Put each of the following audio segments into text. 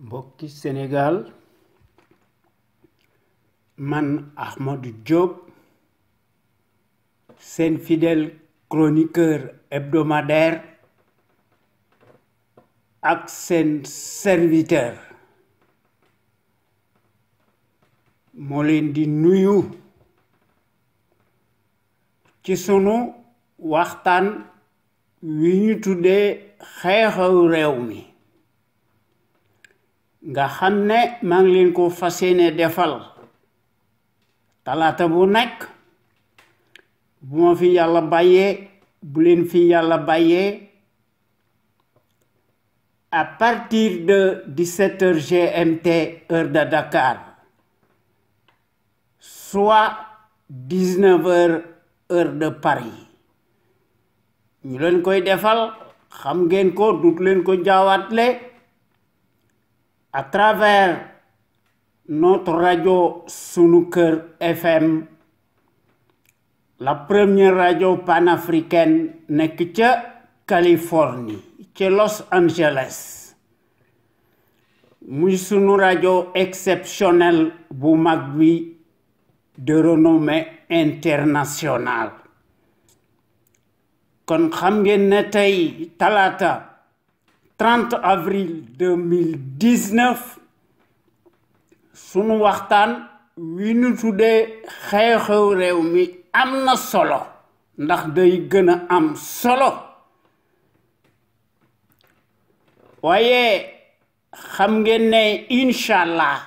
mbokki Sénégal man Ahmadou Diop seen fidèle chroniqueur hebdomadaire ak seen serviteur moo leen di nuyu ci sunu waxtaan wi ñu tuddee xew-xewu réew mi nga xam ne maa ngi leen ko fas yéene defal talaata bu nekk bu ma fi yàlla bàyyee bu leen fi yàlla bàyyee à partir de 17h GMT heure de Dakar soit 19h heure de Paris ñu leen koy defal xam ngeen ko dut leen ko jaawatle à travers notre radio Sunu Kër FM, la première radio panafricaine nekk ca Californie, ca Los Angeles. Muy sunu radio exceptionnel bu mag bi de renommée internationale. Kon xam ngeen ne tey talaata 30 avril 2019 sunu waxtaan wi ñu tuddee xew-xew réew mi am na solo ndax day gën a am solo waaye xam ngeen ne Inch'Allah,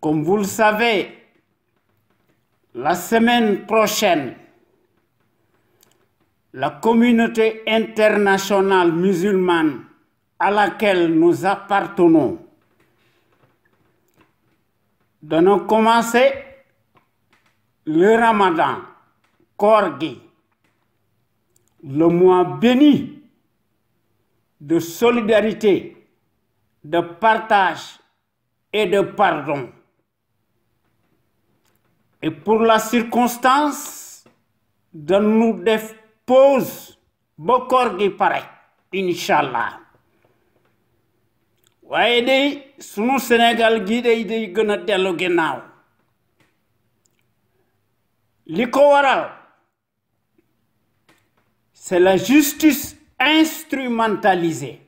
comme vous le savez, la semaine prochaine la communauté internationale musulmane à laquelle nous appartenons dana commencer le Ramadan, koor gi, le mois béni de solidarité, de partage et de pardon. Et pour la circonstance de nous def pause ba koor gi pare Inch'Allah waaye day sunu Sénégal gi day gën a dellu ginnaaw li ko waral c'est la justice instrumentalisée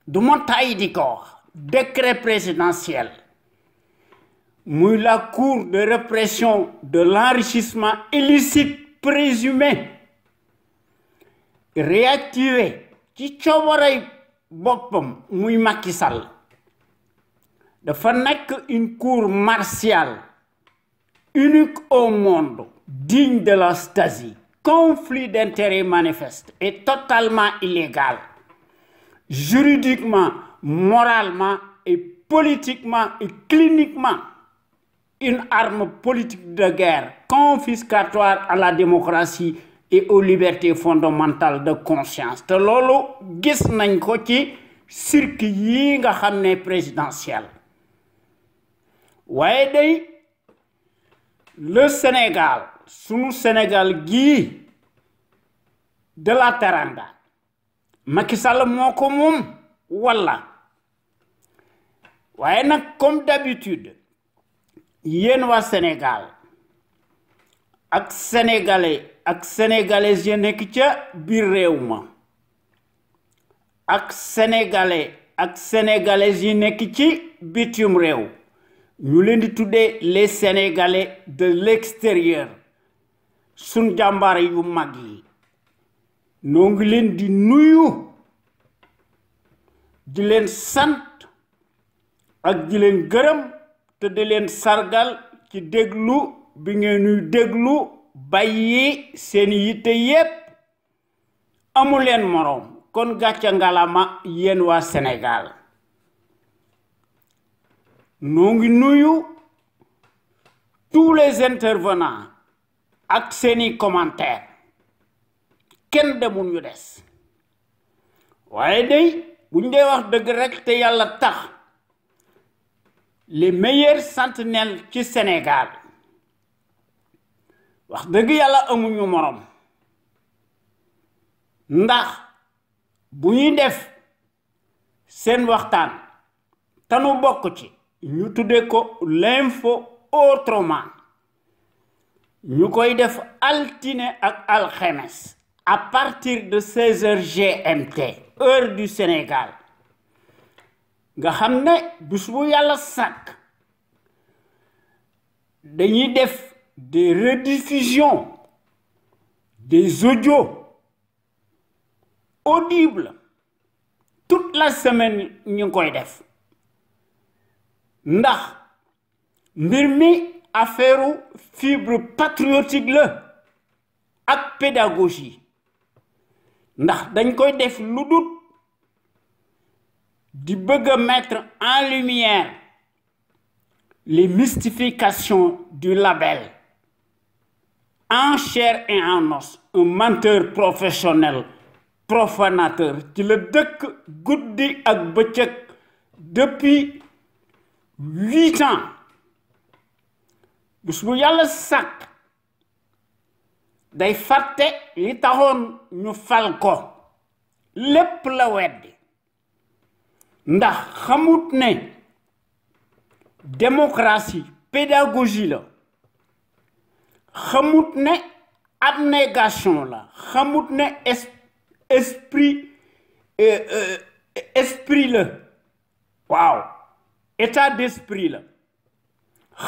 du ma tay di ko wax décret présidentiel muy la cour de répression de l'enrichissement illicite présumé réactivé ci coobarey boppam muy Macky Sall dafa nekk une cour martiale unique au monde digne de la Stasi, conflit d'intérêts manifeste et totalement illégal juridiquement, moralement et politiquement et cliniquement une arme politique de guerre confiscatoire à la démocratie et aux libertés fondamentales de conscience te loolu gis nañ ko ci cirque yi nga xam ne présidentiel waaye day le Sénégal sunu Sénégal gii de la teranga Macky Sall moo ko moom walla waaye nag comme d'habitude yéen waa Sénégal ak sénégalais ak sénégalaises yi nekk ca biir réew ma ak sénégalais ak sénégalaises yi nekk ci bitim réew ñu leen di tuddee les sénégalais de l'extérieur sun jàmbaar yu mag yi noo ngi leen di nuyu di leen sant ak di leen gërëm te di leen sargal ci déglu bi ngeen ñuy déglu bàyyi seen yitte yépp amul leen moroom kon gàcce ngalama yéen waa Sénégal noo ngi nuyu tous les intervenants ak seeni commentaires kenn demul ñu des waaye day buñ dee wax dëgg rekk te yàlla tax les meilleurs sentinelles ci Sénégal wax dëgg yàlla amuñu moroom ndax bu ñuy def seen waxtaan tanu bokk ci ñu tuddee ko l'info autrement ñu koy def altine ak alxemes à partir de 16h GMT heure du Sénégal nga xam ne bis bu yàlla sàkk dañuy def des rediffusions des audios audibles toute la semaine ñu koy def ndax mbir mi affaire fibre patriotique la ak pédagogie ndax dañ koy def lu dul di bëgg a mettre en lumière les mystifications du label en chair et en os un menteur professionnel profanateur ci la dëkk guddi ak bëccëg depuis 8 ans bis bu yàlla sàkk day fàtte li taxoon ñu fal ko lépp la weddi ndax xamut ne démocratie pédagogie la xamut ne abnégation la xamut ne esprit la waaw état d'esprit la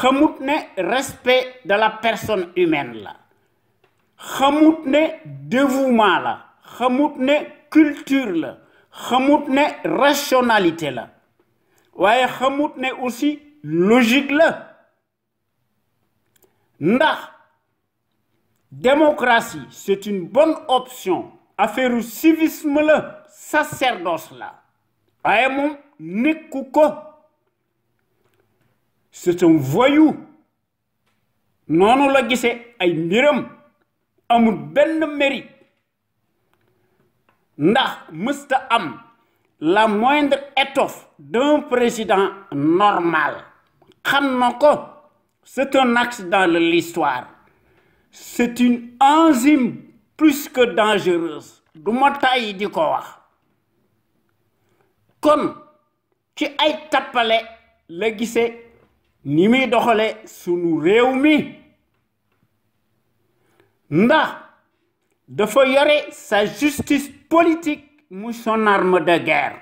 xamut ne respect de la personne humaine la xamut ne dévouement la xamut ne culture la xamut ne rationalité la waaye xamut ne aussi logique la ndax démocratie c'est une bonne option affaire civisme la sacerdoce la waaye moom nekku ko c'est un voyou noonu la gisee ay mbiram amul benn mérite ndax mësta am la moindre étoffe d'un président normal xam na ko c'est un accident de l'histoire c'est une enzyme plus que dangereuse du ma tàyyi di ko wax kon ci ay tappale la gisee ni muy doxale sunu réew mi ndax dafa yore sa justice politique muy son arme de guerre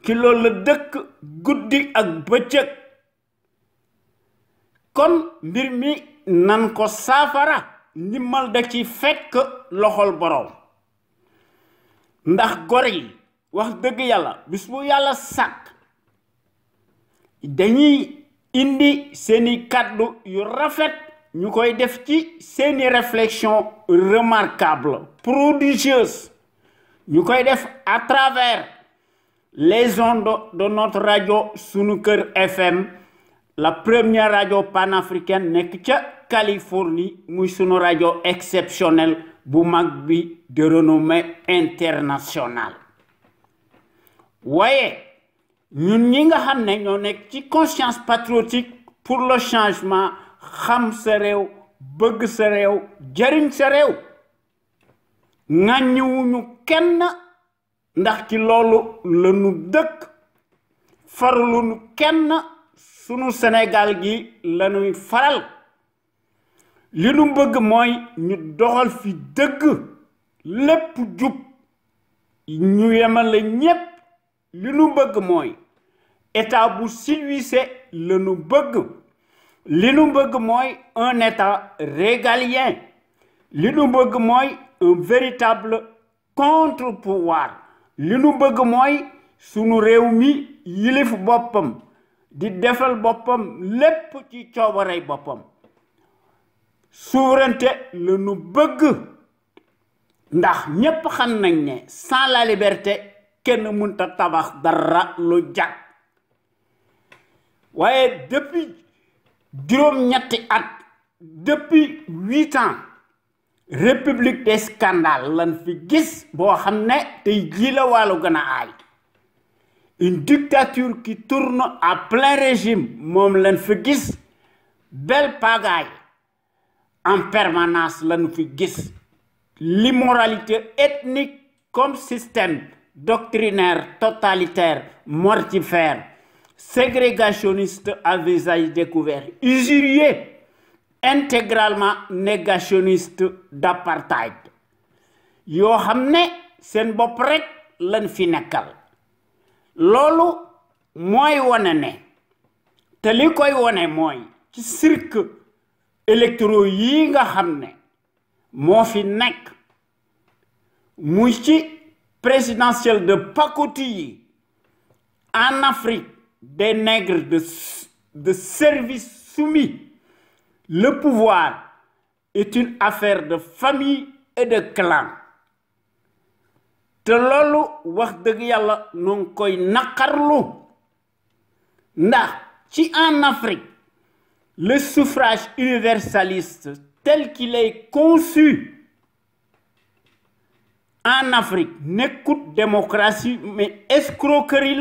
ci loolu la dëkk guddi ak bëccëg kon mbir mi nan ko saafara ndimbal da ci fekk loxol boroom ndax gor yi wax dëgg yàlla bis bu yàlla sàkk dañuy indi seeni kàddu yu rafet ñu koy def ci seeni réflexion remarquable prodigieuse ñu koy def à travers les ondes de notre radio Sunu Kër FM la première radio panafricaine nekk ca Californie muy sunu radio exceptionnelle bu mag bi de renommée internationale waaye ñun ñi nga xam ne ñoo nekk ci conscience patriotique pour le changement xam sa réew bëgg sa réew jariñ sa réew ŋàññiwuñu kenn ndax ci loolu la ñu dëkk farluñu kenn sunu Sénégal gi la ñuy faral li nu bëgg mooy ñu doxal fi dëgg lépp jub ñu yemale ñépp li nu bëgg mooy état bu civilisé la nu bëgg li nu bëgg mooy un état régalien li nu bëgg mooy un véritable contre-pouvoir li nu bëgg mooy sunu réew mi yilif boppam di defal boppam lépp ci coobarey boppam souveraineté la nu bëgg ndax ñépp xam nañ ne sans la liberté kenn mënta tabax dara lu jag waaye depuis juróom-ñetti at depuis 8 ans république des scandales lan fi gis boo xam ne tey jii la wàllu gën a aay une dictature qui tourne à plein régime moom lan fi gis belle pagaille en permanence lan fi gis l'immoralité ethnique comme système doctrinaire, totalitaire, mortifère, ségrégationniste à visage découvert, usurier, intégralement négationniste d'apartheid. Yo xamné sen bop rek lañ fi nekkal. Lolu moy woné né té li koy woné moy ci cirque électoraux yi nga xamné mo fi nek muy ci présidentielle de pacotille en Afrique des nègres de service soumis. Le pouvoir est une affaire de famille et de clan. Te lolu wax deug yalla non koy nakarlu ndax ci en Afrique le suffrage universaliste tel qu'il est conçu en Afrique n'écoute démocratie mais escroquerie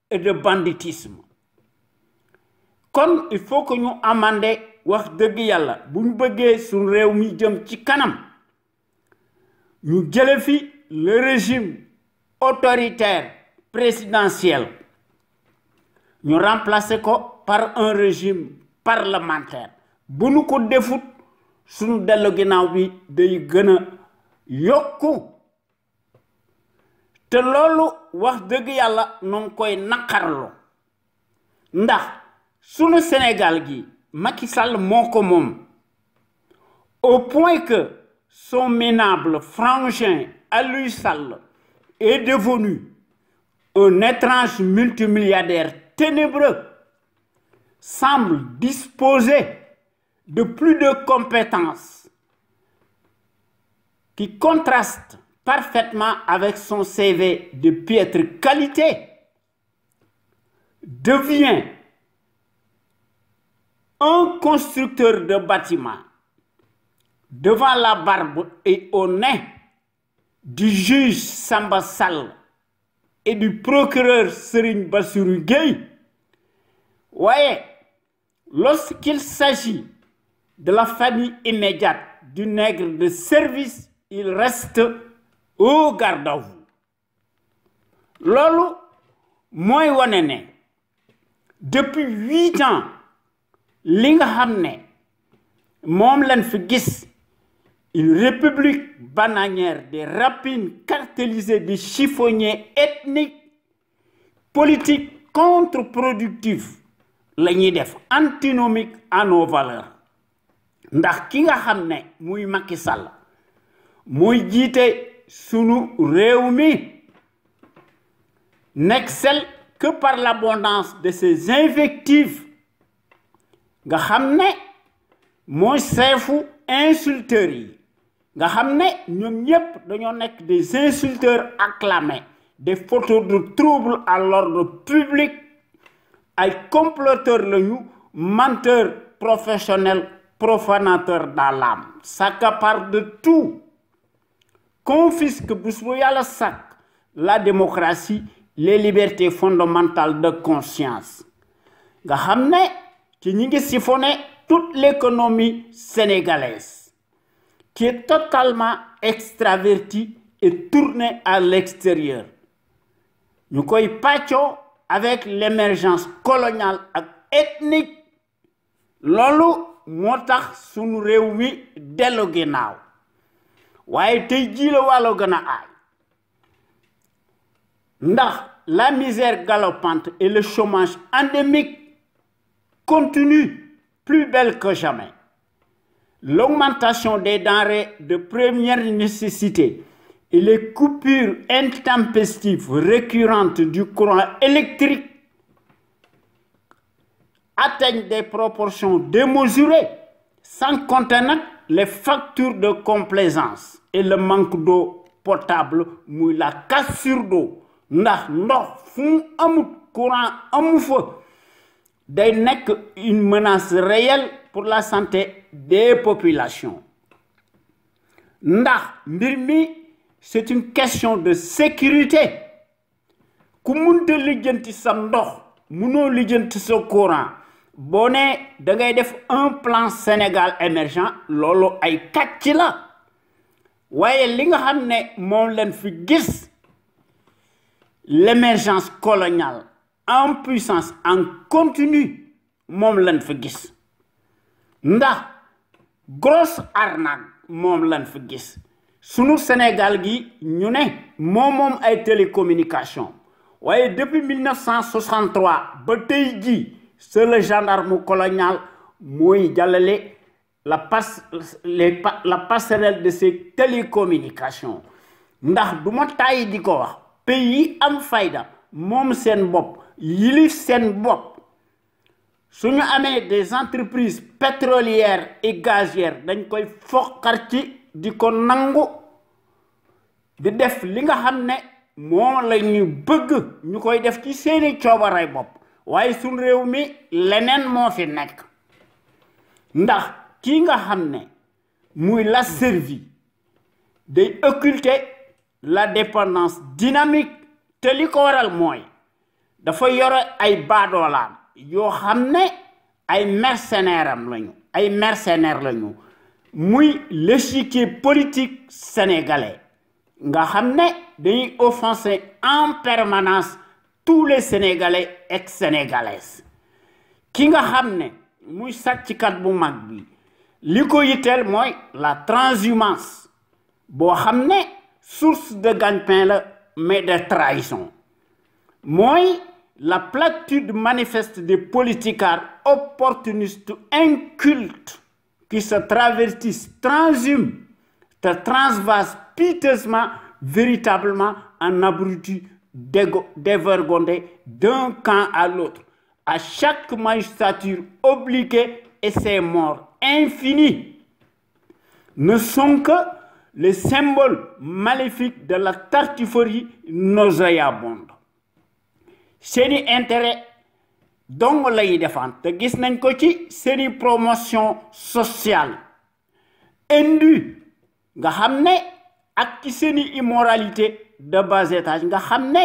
et de banditisme. Kon il faut que ñu amender wax deug yalla buñ bëggé suñ réew mi jëm ci kanam ñu jëlé fi le régime autoritaire présidentiel ñu remplacer ko par un régime parlementaire bu ñu ko defut suñu dellu ginaaw bi day gëna yokku te loolu wax dëgg yàlla non koy naqarlu ndax sunu Sénégal gi Macky Sall moko mom au point que son minable frangin Aliou Sall est devenu un étrange multimilliardaire ténébreux, semble disposer de plus de compétences qui contrastent parfaitement avec son CV de piètre qualité, devient un constructeur de bâtiments devant la barbe et au nez du juge Samba Sall et du procureur Serigne Bassirou Gueye. Voyez, lorsqu'il s'agit de la famille immédiate du nègre de service, il reste au garde à vous. Lolo, moi wanene, depuis 8 ans, li nga xamné mom lañ fi gis une république bananière des rapines cartélisées des chiffonniers ethniques, politiques contre-productifs, antinomiques à nos valeurs. Ndax ki nga xamné muy Macky Sall muy jité sunu réew mi n'excelle que par l'abondance de ses invectives nga xamné moy seefu insulteurs yi nga xamné ñom ñep dañoo nek des insulteurs acclamés, des photos de troubles à l'ordre public, ay comploteurs lañu, menteurs professionnels, profanateurs d'âme, s'accaparent de tout, confisquent bés bu Yàlla sàkk la démocratie, les libertés fondamentales de conscience nga xamné ci ñi ngi siphonné toute l'économie sénégalaise qui est totalement extravertie et tournée à l'extérieur. Nous koy patcho avec l'émergence coloniale et ethnique. Lolu motax sunu réew mi dellu ginaaw. Waye tay ji la walo gëna ay. Ndax la misère galopante et le chômage endémique continuent plus belle que jamais. L'augmentation des denrées de première nécessité et les coupures intempestives récurrentes du courant électrique atteignent des proportions démesurées, sans compter les factures de complaisance et le manque d'eau potable, ou la cassure d'eau. Ndax ndox fu amut courant amu fa day nek une menace réelle pour la santé des populations. Ndax mbir mi c'est une question de sécurité. Ku munta lijjanti sa ndox munoo lijjanti sa courant boo nee da ngay def un plan Sénégal émergent loolu ay kàcc la waaye li nga xam ne moom lañ fi gis l'émergence coloniale en puissance en continu moom lañ fa gis ndax grosse arnaque moom lañ fa gis sunu Sénégal gi ñu ne moom ay télécommunication waaye depuis 1963 ba tey jii c'est le gendarme colonial mooy jàllale la passerelle de ces télécommunications ndax du ma tàyyi di ko wax pays yi am fayda moom seen bopp yilif seen bopp suñu amee des entreprises pétrolières et gazières dañ koy foqar ci di ko nangu di def li nga xam ne moo la ñu bëgg ñu koy def ci seeni coobaray bopp waaye suñ réew mi leneen moo fi nekk ndax ki nga xam ne muy la servi day occulter la dépendance dynamique te li ko waral mooy dafa yore ay baadoolaam yoo xam ne ay mercenaires lañu muy l'échiquier politique sénégalais nga xam ne dañuy offenser en permanence tous les Sénégalais et Sénégalaises ki nga xam ne muy sàcckat bu mag bi li ko yitteel mooy la transhumance boo xam ne source de gagne-pain la mais de trahison mooy la platitude manifeste des politicards opportunistes incultes qui se travestissent, transhument, te transvasent piteusement, véritablement en abrutis dévergondés d'un camp à l'autre, à chaque magistrature obliquée et ses morts infinis ne sont que les symboles maléfiques de la tartufferie nauséabonde. Seeni intérêt dong lay défendre te gis nañ ko ci seeni promotion sociale indue nga xam ne ak ci seeni immoralité de bas étage nga xam ne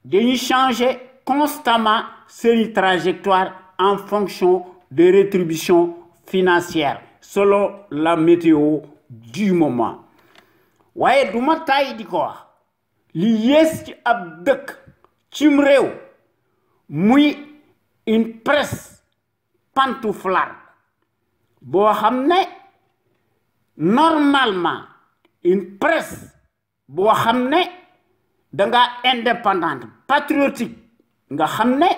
dañuy changer constamment seeni trajectoire en fonction des rétributions financières selon la météo du moment waaye du ma tàyyi di ko wax li yées ci ab dëkk cim réew muy une presse pantouflarde boo xam ne normalement une presse boo xam ne danga indépendante patriotique nga xam ne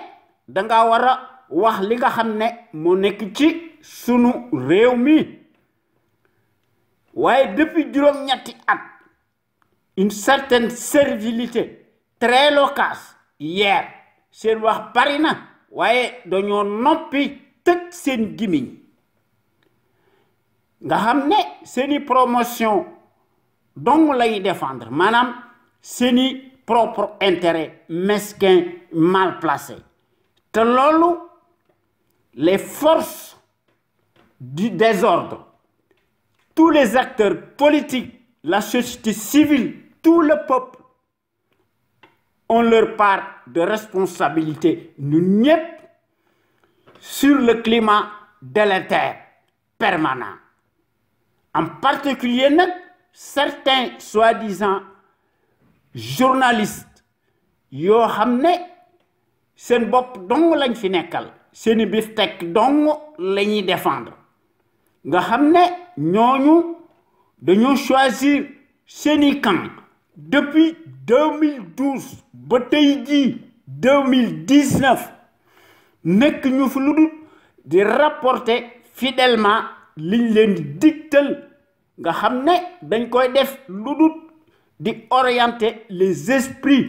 danga war a wax li nga xam ne moo nekk ci sunu réew mi waaye depuis juróom-ñetti at une certaine servilité très loquace hier seen wax bari na waaye dañoo noppi tëj seen gimiñ nga xam ne seeni promotion dong lay défendre maanaam seeni propre intérêt mesquin mal placé te loolu les forces du désordre tous les acteurs politiques la société civile tout le peuple ont leur part de responsabilité ñun ñëpp sur le climat délétère permanent en particulier nag certains soi-disant journalistes yoo xam ne seen bopp dong lañ fi nekkal seeni biftek dong la ñuy défendre nga xam ne ñooñu dañoo choisir seeni camp depuis 2012 ba tey jii 2019 nekk ñu fi lu dul di rapporter fidèlement liñ leen di digtal nga xam ne dañ koy def lu dul di orienter les esprits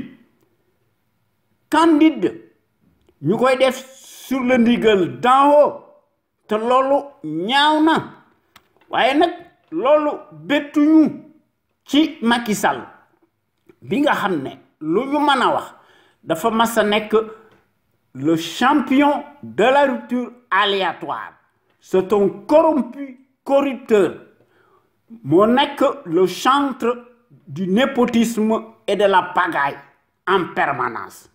candides ñu koy def sur le ndigal d'en haut te loolu ñaaw na waaye nag loolu bettuñu ci Macky Sall bi nga xam ne lu ñu mën a wax dafa mas a nekk le champion de la rupture aléatoire c'est un corrompu corrupteur moo nekk le chantre du népotisme et de la pagaille en permanence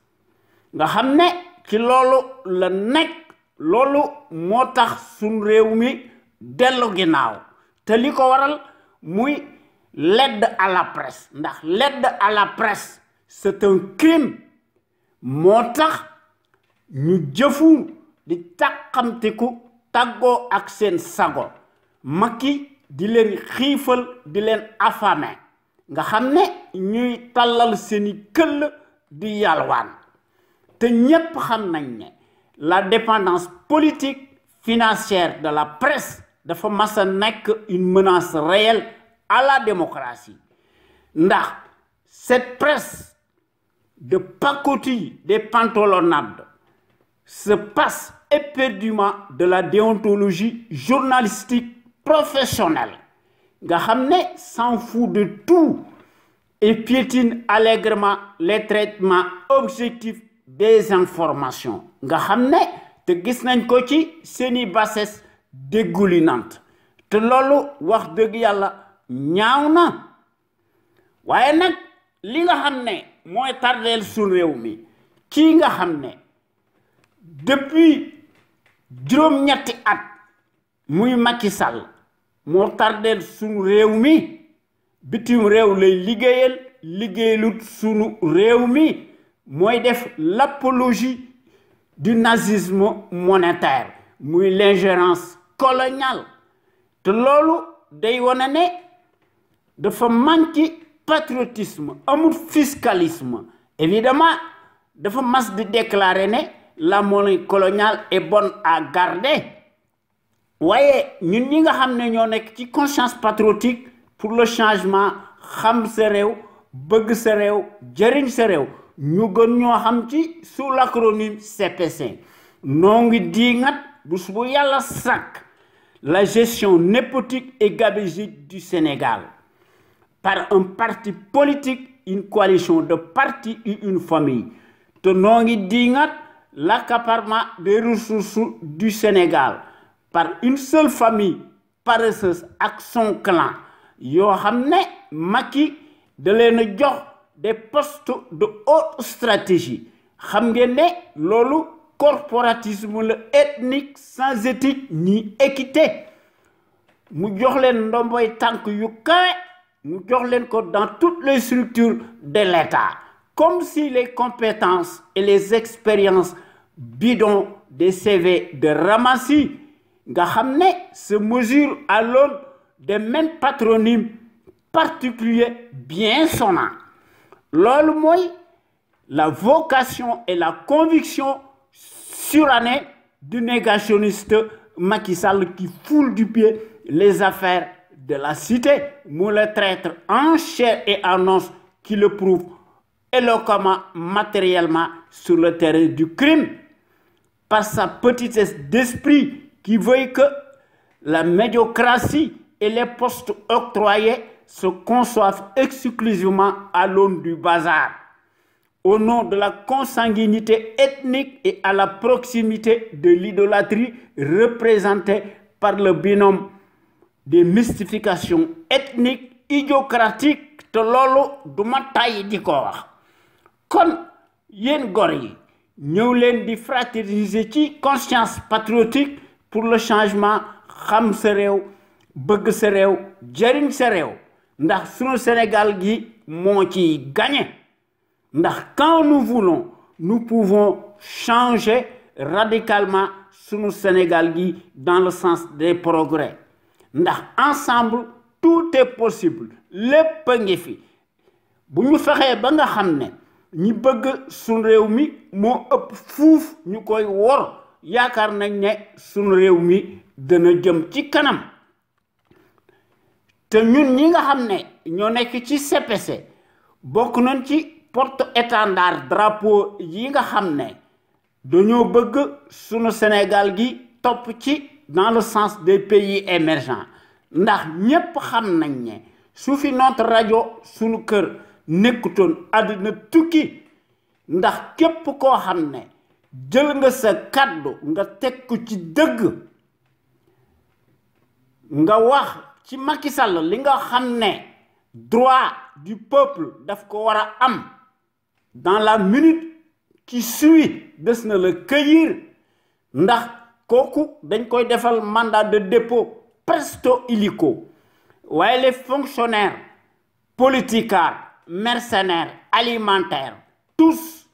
nga xam ne ci loolu la nekk loolu moo tax suñ réew mi dellu ginnaaw te li ko waral muy l'aide à la presse ndax l'aide à la presse c'est un crime motax ñu jëfu di takamteku taggo ak sen sago Macky di len xifal di len affamé nga xamné ñuy talal seni keul di yalwaan te ñepp xam nañ né la dépendance politique financière de la presse dafa massa nek une menace réelle à la démocratie ndax cette presse de pacotille des pantalonnades se passe éperdument de la déontologie journalistique professionnelle nga xamné s'en fout de tout et piétine allègrement les traitements objectifs des informations nga xamné te gis nañ ko ci seeni bassesse dégoulinante te lolu wax deug yalla ñaawna waye nak li nga xamné moy tardel sun réew mi ki nga xamné depuis juróom-ñetti at muy Macky Sall mo tardel sun réew mi bitim réew lay liggéeyalut sunu réew mi moy def l'apologie du nazisme monétaire muy l'ingérence coloniale te lolu day wone né dafa manqué patriotisme amul fiscalisme évidemment dafa mas de déclarer né la monnaie coloniale est bonne à garder waye ñun ñi nga xamné ñoo nek ci conscience patriotique pour le changement xam sa réew bëgg sa réew jëriñ sa réew ñu gën ñoo xam ci sous l'acronyme CPC noo ngi diingat bés bu yàlla sàkk la gestion népotique et gabégique du Sénégal par un parti politique, une coalition de partis et une famille te noo ngi diingat l'accaparement des ressources du Sénégal par une seule famille paresseuse ak son clan yoo xam ne Macky da leen a jox des postes de haute stratégie xam ngeen ne loolu corporatisme le ethnique sans éthique ni équité mu jox leen ndomboy tànk yu kawe mu jox leen ko dans toutes les structures de l'État comme si les compétences et les expériences bidons des CV de ramassis nga xam ne se mesurent à l'aune des mêmes patronymes particuliers bien sonnants. Loolu mooy la vocation et la conviction surannée du négationniste Macky Sall qui foule du pied les affaires de la cité, mu le traître en chair et en os qui le prouve éloquemment matériellement sur le terrain du crime par sa petitesse d'esprit qui veut que la médiocratie et les postes octroyés se conçoivent exclusivement à l'aune du bazar, au nom de la consanguinité ethnique et à la proximité de l'idolâtrie représentée par le binôme des mystifications ethniques idiocratiques te loolu duma tàyyi di ko wax kon yéen gor yi ñëw leen di fraterniser ci conscience patriotique pour le changement xam sa réew bëgg sa réew jëriñ sa réew ndax sunu Sénégal gi moo ci gagné ndax quand nous voulons nous pouvons changer radicalement sunu Sénégal gi dans le sens des progrès ndax ensemble tout est possible lépp a ngi fi bu ñu fexee ba nga xam ne ñi bëgg sunu réew mi moo ëpp fuuf ñu koy wor yaakaar nañ ne sunu réew mi dana jëm ci kanam te ñun ñi nga xam ne ñoo nekk ci CPC bokk nañ ci porte-étendard drapeau yi nga xam ne dañoo bëgg sunu Sénégal gi topp ci dans le sens des pays émergents ndax ñépp xam nañ ne su fi notre rajo sunu kër nekkutoon àddina tukki ndax képp koo xam ne jël nga sa kàddu nga teg ko ci dëgg nga wax ci Macky Sall li nga xam ne droit du peuple daf ko war a am dans la minute qui suit des na la cueillir ndax kooku dañ koy defal mandat de dépôt presto illico waaye les fonctionnaires politicards mercenaires alimentaires tous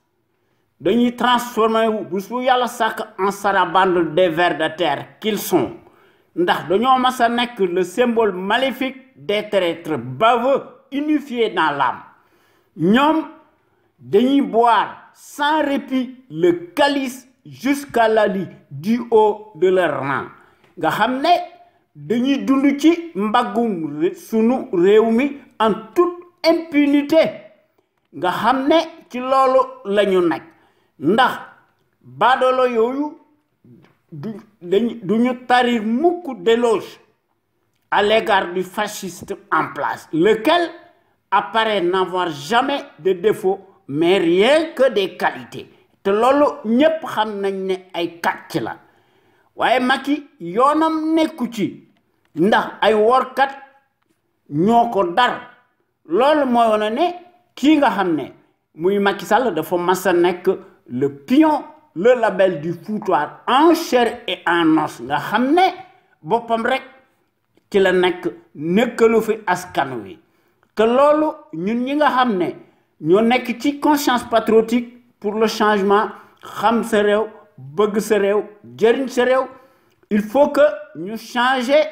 dañuy transformer wu bu su yàlla sàkk en sarabande des vers de terre qu'ils sont ndax dañoo mas a nekk le symbole maléfique des traîtres baveux unifiés dans l'âme ñoom dañuy boire sans répit le calice jusqu'à la lie du haut de leur rang nga xam ne dañuy dund ci mbaggum sunu réew mi en toute impunité nga xam ne ci loolu lañu nekk ndax baadoolo yooyu duñu tarir mukk d'éloge à l'égard du fasciste en place lequel apparaît n'avoir jamais de défaut mais rien que des qualités te loolu ñépp xam nañ ne ay kàcc la waaye Macky yoonam nekku ci ndax ay workat ñoo ko dar loolu mooy wane ne kii nga xam ne muy Macky Sall dafa mas a nekk le pion le label du foutoir en chair et en os nga xam ne boppam rek ci la nekk nekkalu fi askan wi te loolu ñun ñi nga xam ne ñoo nekk ci conscience patriotique pour le changement xam sa réew bëgg sa réew jëriñ sa réew il faut que ñu changer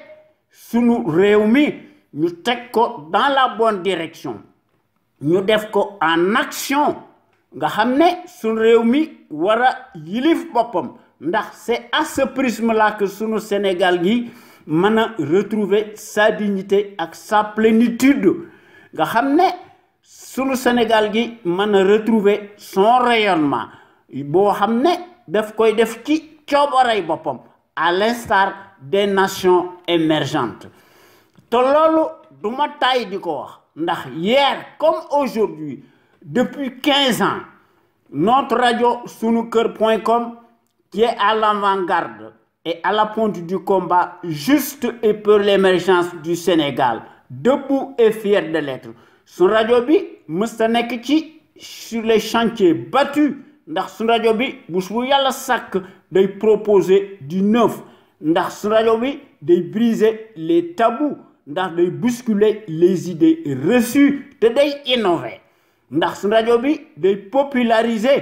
sunu réew mi ñu teg ko dans la bonne direction ñu def ko en action nga xam ne sunu réew mi war a yilif boppam ndax c'est à ce prisme là que sunu Sénégal gi mën a retrouver sa dignité ak sa plénitude nga xam ne sunu Sénégal gi mën a retrouver son rayonnement boo xam ne daf koy def ci coobarey boppam à l'instar des nations émergentes te loolu du ma tàyyi di ko wax ndax hier comme aujourd'hui depuis 15 ans notre radio sunuker.com qui est à l'avant-garde et à la pointe du combat juste et pour l'émergence du Sénégal debout et fier de l'être sun rajo bi mësta nekk ci sur les chantiers battus ndax sun rajo bi bu yàlla sàkk day proposer du neuf ndax sun rajo bi day briser les tabous ndax day bousculer les idées reçues te day innover ndax sun rajo bi day populariser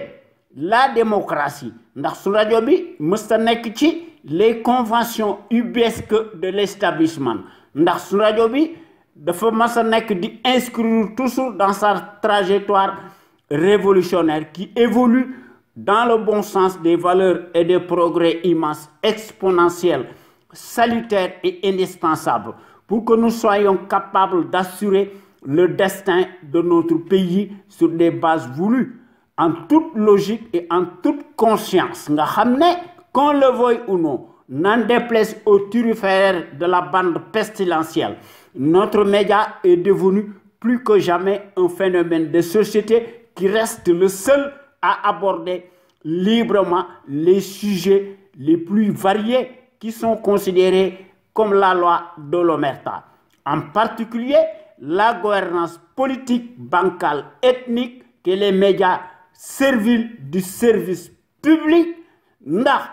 la démocratie ndax sun rajo bi mësta nekk ci les conventions ubuesques de l'établissement ndax sun rajo bi dafa mas a nekk di inscrire toujours dans sa trajectoire révolutionnaire qui évolue dans le bon sens des valeurs et des progrès immenses, exponentiels, salutaires et indispensables pour que nous soyons capables d'assurer le destin de notre pays sur des bases voulues, en toute logique et en toute conscience. Nga xam ne qu'on le veuille ou non, n'en déplaise aux turiféraires de la bande pestilentielle, notre média est devenu plus que jamais un phénomène de société qui reste le seul à aborder librement les sujets les plus variés qui sont considérés comme la loi de l'omerta. En particulier, la gouvernance politique, bancale, ethnique que les médias serviles du service public ndax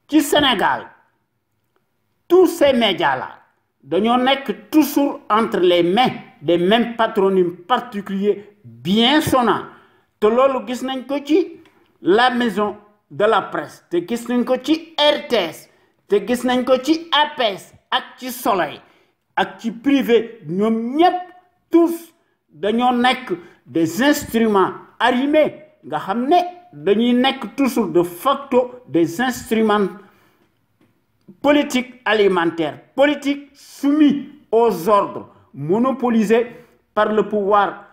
ci Sénégal tous ces médias-là dañoo nekk toujours entre les mains des mêmes patronymes particuliers bien sonnants te loolu gis nañ ko ci la maison de la presse te gis nañ ko ci RTS te gis nañ ko ci APS ak ci Soleil ak ci privé ñoom ñépp tous dañoo nekk des instruments arrimés nga xam ne dañuy nekk toujours de facto des instruments politiques alimentaires, politiques soumis aux ordres monopolisés par le pouvoir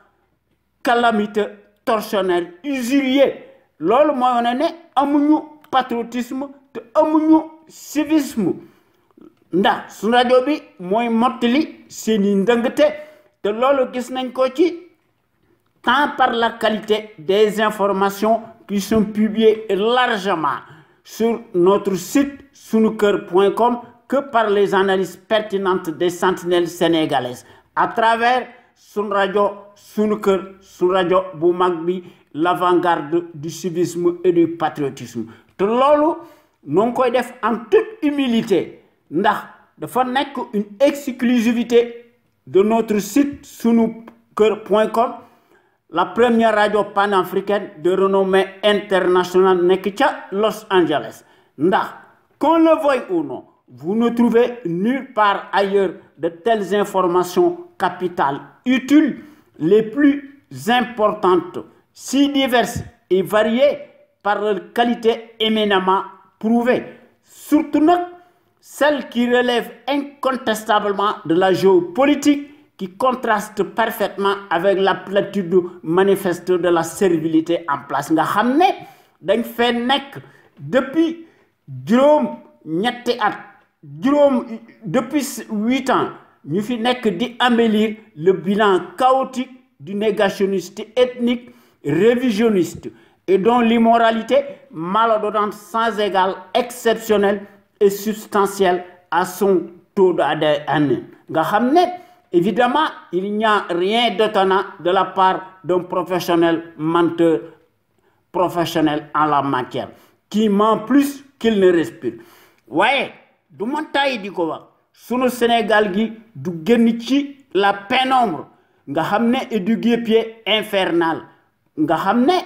calamiteux, tortionnaire, usurier. Loolu mooy wane ne amuñu patriotisme te amuñu civisme ndax su rajo bi mooy mottali seeni ndëngte te loolu gis nañ ko ci tant par la qualité des informations qui sont publiées largement sur notre site sunuker.com que par les analyses pertinentes des sentinelles sénégalaises à travers sunu rajo Sunuker sunu rajo bu mag bi l'avant-garde du civisme et du patriotisme te loolu noo ngi koy def en toute humilité ndax dafa nekk une exclusivité de notre site sunuker.com la première radio panafricaine de renommée internationale nekk ca Los Angeles ndax qu'on le veuille ou non vous ne trouvez nulle part ailleurs de telles informations capitales utiles les plus importantes si diverses et variées par leur qualité éminemment prouvée surtout celles qui relèvent incontestablement de la géopolitique qui contraste parfaitement avec la platitude manifeste de la servilité en place nga xam ne dañ fee nekk depuis depuis 8 ans ñu fi nekk di embellir le bilan chaotique du négationniste ethnique révisionniste et dont l'immoralité malodorante sans égal exceptionnelle et substantielle à son taux d'ADN nga xam ne évidemment il n'y a rien d'étonnant de la part d'un professionnel menteur professionnel en la matière qui ment plus qu'il ne respire waaye du ma tàyyi di ko wax sunu Sénégal gi du génn ci la pénombre nga xam ne et du guêpier infernal nga xam ne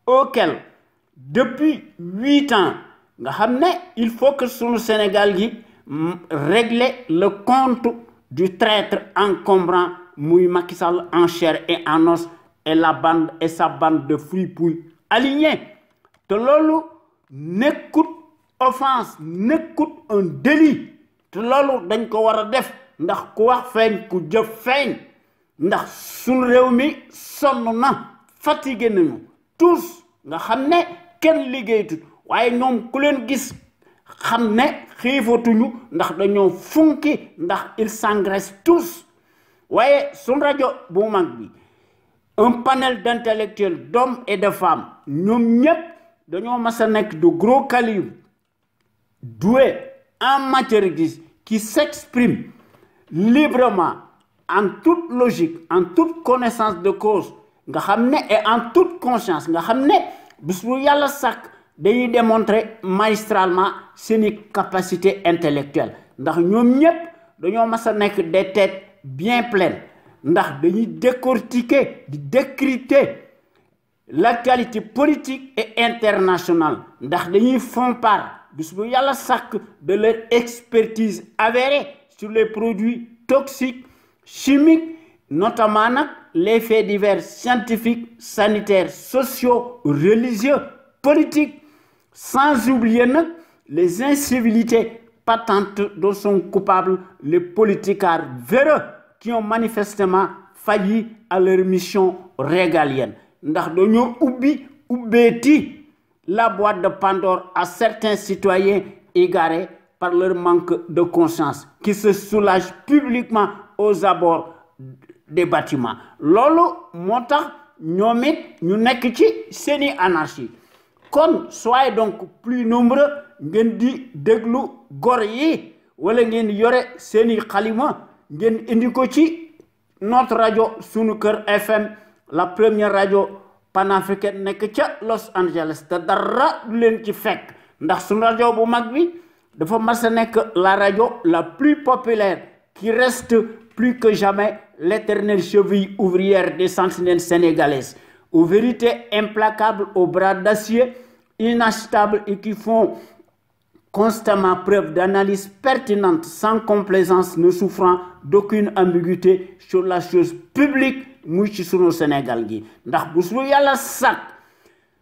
auquel depuis 8 ans nga xam ne il faut que sunu Sénégal gi régler le compte du traître encombrant muy Macky Sall en chair et en os et sa bande de fripouilles alignés te loolu nekkut offense nekkut un délit te loolu dañ ko war a def ndax ku wax feeñ ku jëf feeñ ndax sunu réew mi sonn na fatigué nañu tous nga xam ne kenn liggéeytut waaye ñoom ku leen gis xam ne xiifatuñu ndax dañoo funki ndax ils s'engraissent tous waaye sunu rajo bu mag bi un panel d'intellectuels d'hommes et de femmes ñoom ñëpp dañoo mas a nekk de gros calibre doués en matière gis qui s'expriment librement en toute logique en toute connaissance de cause nga xam ne et en toute conscience nga xam ne bis bu yàlla sàkk dañuy démontrer magistralement seeni capacité intellectuelle ndax ñoom ñëpp dañoo mas a nekk des têtes bien pleines ndax dañuy décortiquer di décrypter l'actualité politique et internationale ndax dañuy font part bis bu yàlla sàkk de leur expertise avérée sur les produits toxiques chimiques notamment nag les faits divers scientifiques sanitaires sociaux religieux politiques sans oublier nag les incivilités patentes dont sont coupables les politicards véreux qui ont manifestement failli à leur mission régalienne ndax dañoo ubbeeti la boîte de Pandore à certains citoyens égarés par leur manque de conscience qui se soulagent publiquement aux abords des bâtiments loolu moo tax ñoom it ñu nekk ci seeni anarchie kon soyez donc plus nombreux ngeen di déglu gor yi wala ngeen yore seeni xalima ngeen indi ko ci notre rajo sunu kër FM la première radio panafricaine nekk ca Los Angeles te dara du leen ci fekk ndax sunu rajo bu mag bi dafa mas a nekk la radio la plus populaire qui reste plus que jamais l'éternelle cheville ouvrière des sentinelles sénégalaises aux vérités implacables aux bras d'acier inachetables et qui font constamment preuve d'analyse pertinente sans complaisance ne souffrant d'aucune ambiguïté sur la chose publique muy ci sunu Sénégal gi ndax bu su yàlla sàkk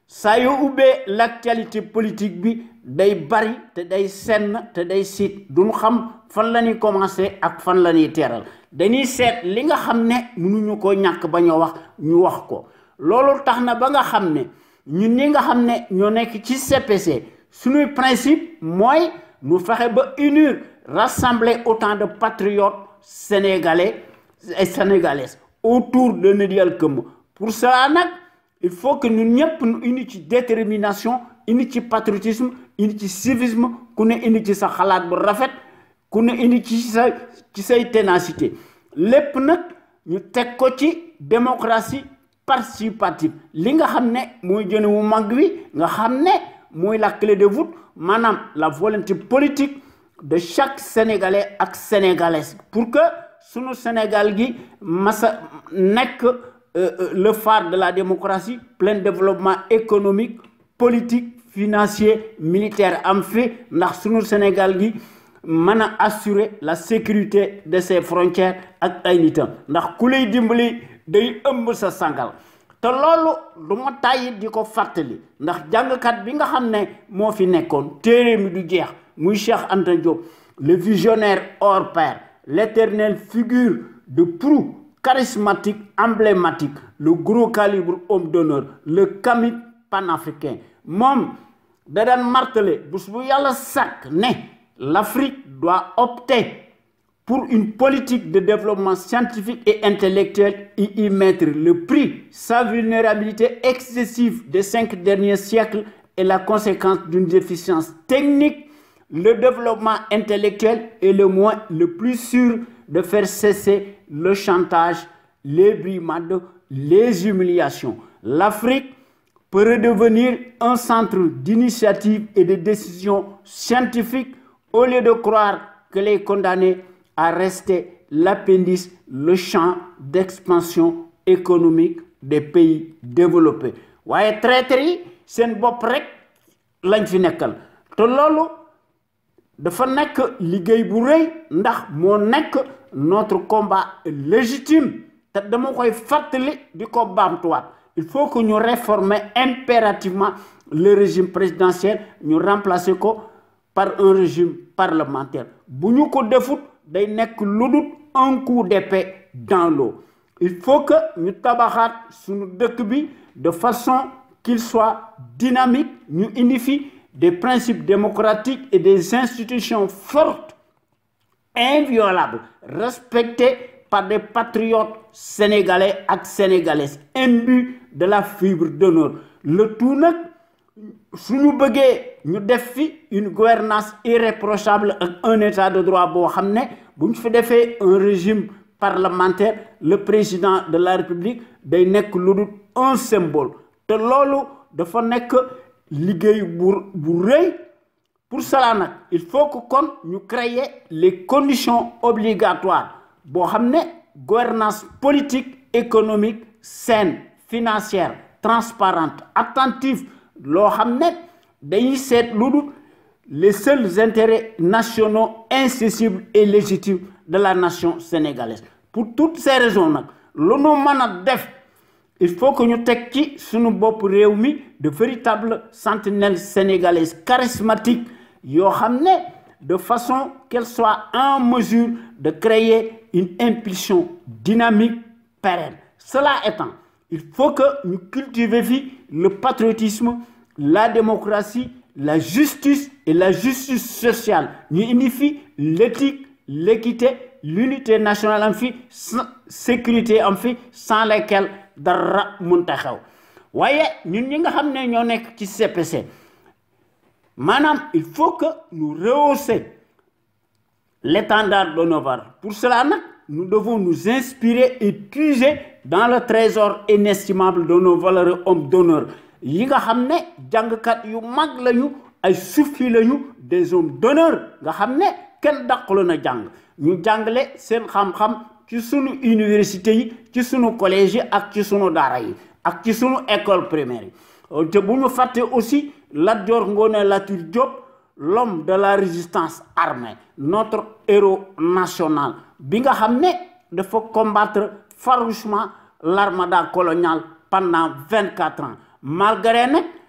saa yoo ubbee l'actualité politique bi day bari te day senn te day siit duñu xam fan la ñuy commencer ak fan la ñuy teeral dañuy seet li nga xam ne mënuñu ko ñàkk ba ñu wax ko loolu tax na ba nga xam ne ñun ñi nga xam ne ñoo nekk ci CPC suñuy principe mooy ñu fexe ba unir rassembler autant de patriotes sénégalais et sénégalaises autour de Ndiaye Këmb pour cela nag il faut que ñun ñëpp ñu indi ci détermination indi ci patriotisme indi ci civisme ku ne indi ci sa xalaat bu rafet ku ne indi ci say ténacité lépp nag ñu teg ko ci démocratie participative li nga xam ne mooy jëne wu mag wi nga xam ne mooy la clé de voûte maanaam la volonté politique de chaque Sénégalais ak Sénégalaise pour que sunu Sénégal gi masa nekk le phare de la démocratie, plein développement économique, politique, financier, militaire am fi ndax sunu Sénégal gi mën a assurer la sécurité de ses frontières ak ay nitam ndax ku lay dimbali day ëmb sa sangal te loolu du ma tàyyi di ko fàttali ndax jàngkat bi nga xam ne moo fi nekkoon téere mi du jeex muy Cheikh Anta Diop le visionnaire hors pair, l'éternelle figure de proue, charismatique, emblématique, le gros calibre homme d'honneur, le kamik panafricain. Mom, dadan martelé, bu yalla sak ne, l'Afrique doit opter pour une politique de développement scientifique et intellectuel et y mettre le prix. Sa vulnérabilité excessive des 5 derniers siècles est la conséquence d'une déficience technique. Le développement intellectuel est le plus sûr de faire cesser le chantage, les brimades, les humiliations. L'Afrique peut redevenir un centre d'initiative et de décision scientifique au lieu de croire que les condamnés à rester l'appendice, le champ d'expansion économique des pays développés. Waye traître yi sen bop rek lañ fi nekkal te lolu dafa nek liggéey bu reuy ndax mo nek notre combat légitime te dama koy fatali diko bamtuwat. Il faut que nous réformions impérativement le régime présidentiel, nous remplacer par un régime parlementaire. Si nous ko defut day nek ludut un coup d'épée dans l'eau. Il faut que nous tabaxat sunu dëkk bi de façon qu'il soit dynamique, nous unifie des principes démocratiques et des institutions fortes, inviolables, respectées par des patriotes sénégalais et sénégalaises, imbus de la fibre d'honneur. Le tout nak, si nous voulons une gouvernance irréprochable et un état de droit, si nous faisons un régime parlementaire, le président de la République day nek un symbole. Te lolu dafa nek liguey bu reuy. Pour cela, il faut que nous créions les conditions obligatoires pour une gouvernance politique, économique, saine, financière, transparente, attentive. Les seuls intérêts nationaux incessibles et légitimes de la nation sénégalaise. Pour toutes ces raisons, il faut que nous tekki sunu bop réew mi de véritables sentinelles sénégalaises charismatiques de façon qu'elles soient en mesure de créer une impulsion dynamique pérenne. Cela étant, il faut que nous cultivions le patriotisme, la démocratie, la justice et la justice sociale. Nous unifions l'éthique, l'équité, l'unité nationale en fi, sécurité en fi, sans lesquelles dara mënta xew. Waye ñun ñi nga xamné ñoo nek ci CPC manam il faut que nous rehaussions l'étendard de nos valeurs. Pour cela nous devons nous inspirer et puiser dans le trésor inestimable de nos valeurs hommes d'honneur yi nga xamné jangkat yu mag lañu ay soufi lañu des hommes d'honneur nga xamné ken daqlu na jang ñu jàngale seen xam-xam ci sunu université yi ci sunu collège yi ak ci sunu daara yi ak ci sunu école primaire yi te bu ñu fàtte aussi Lat Dior Ngoné Latyr Diop, l'homme de la résistance armée, notre héros national bi nga xamné dafa combattre farouchement l'armada coloniale pendant 24 ans malgré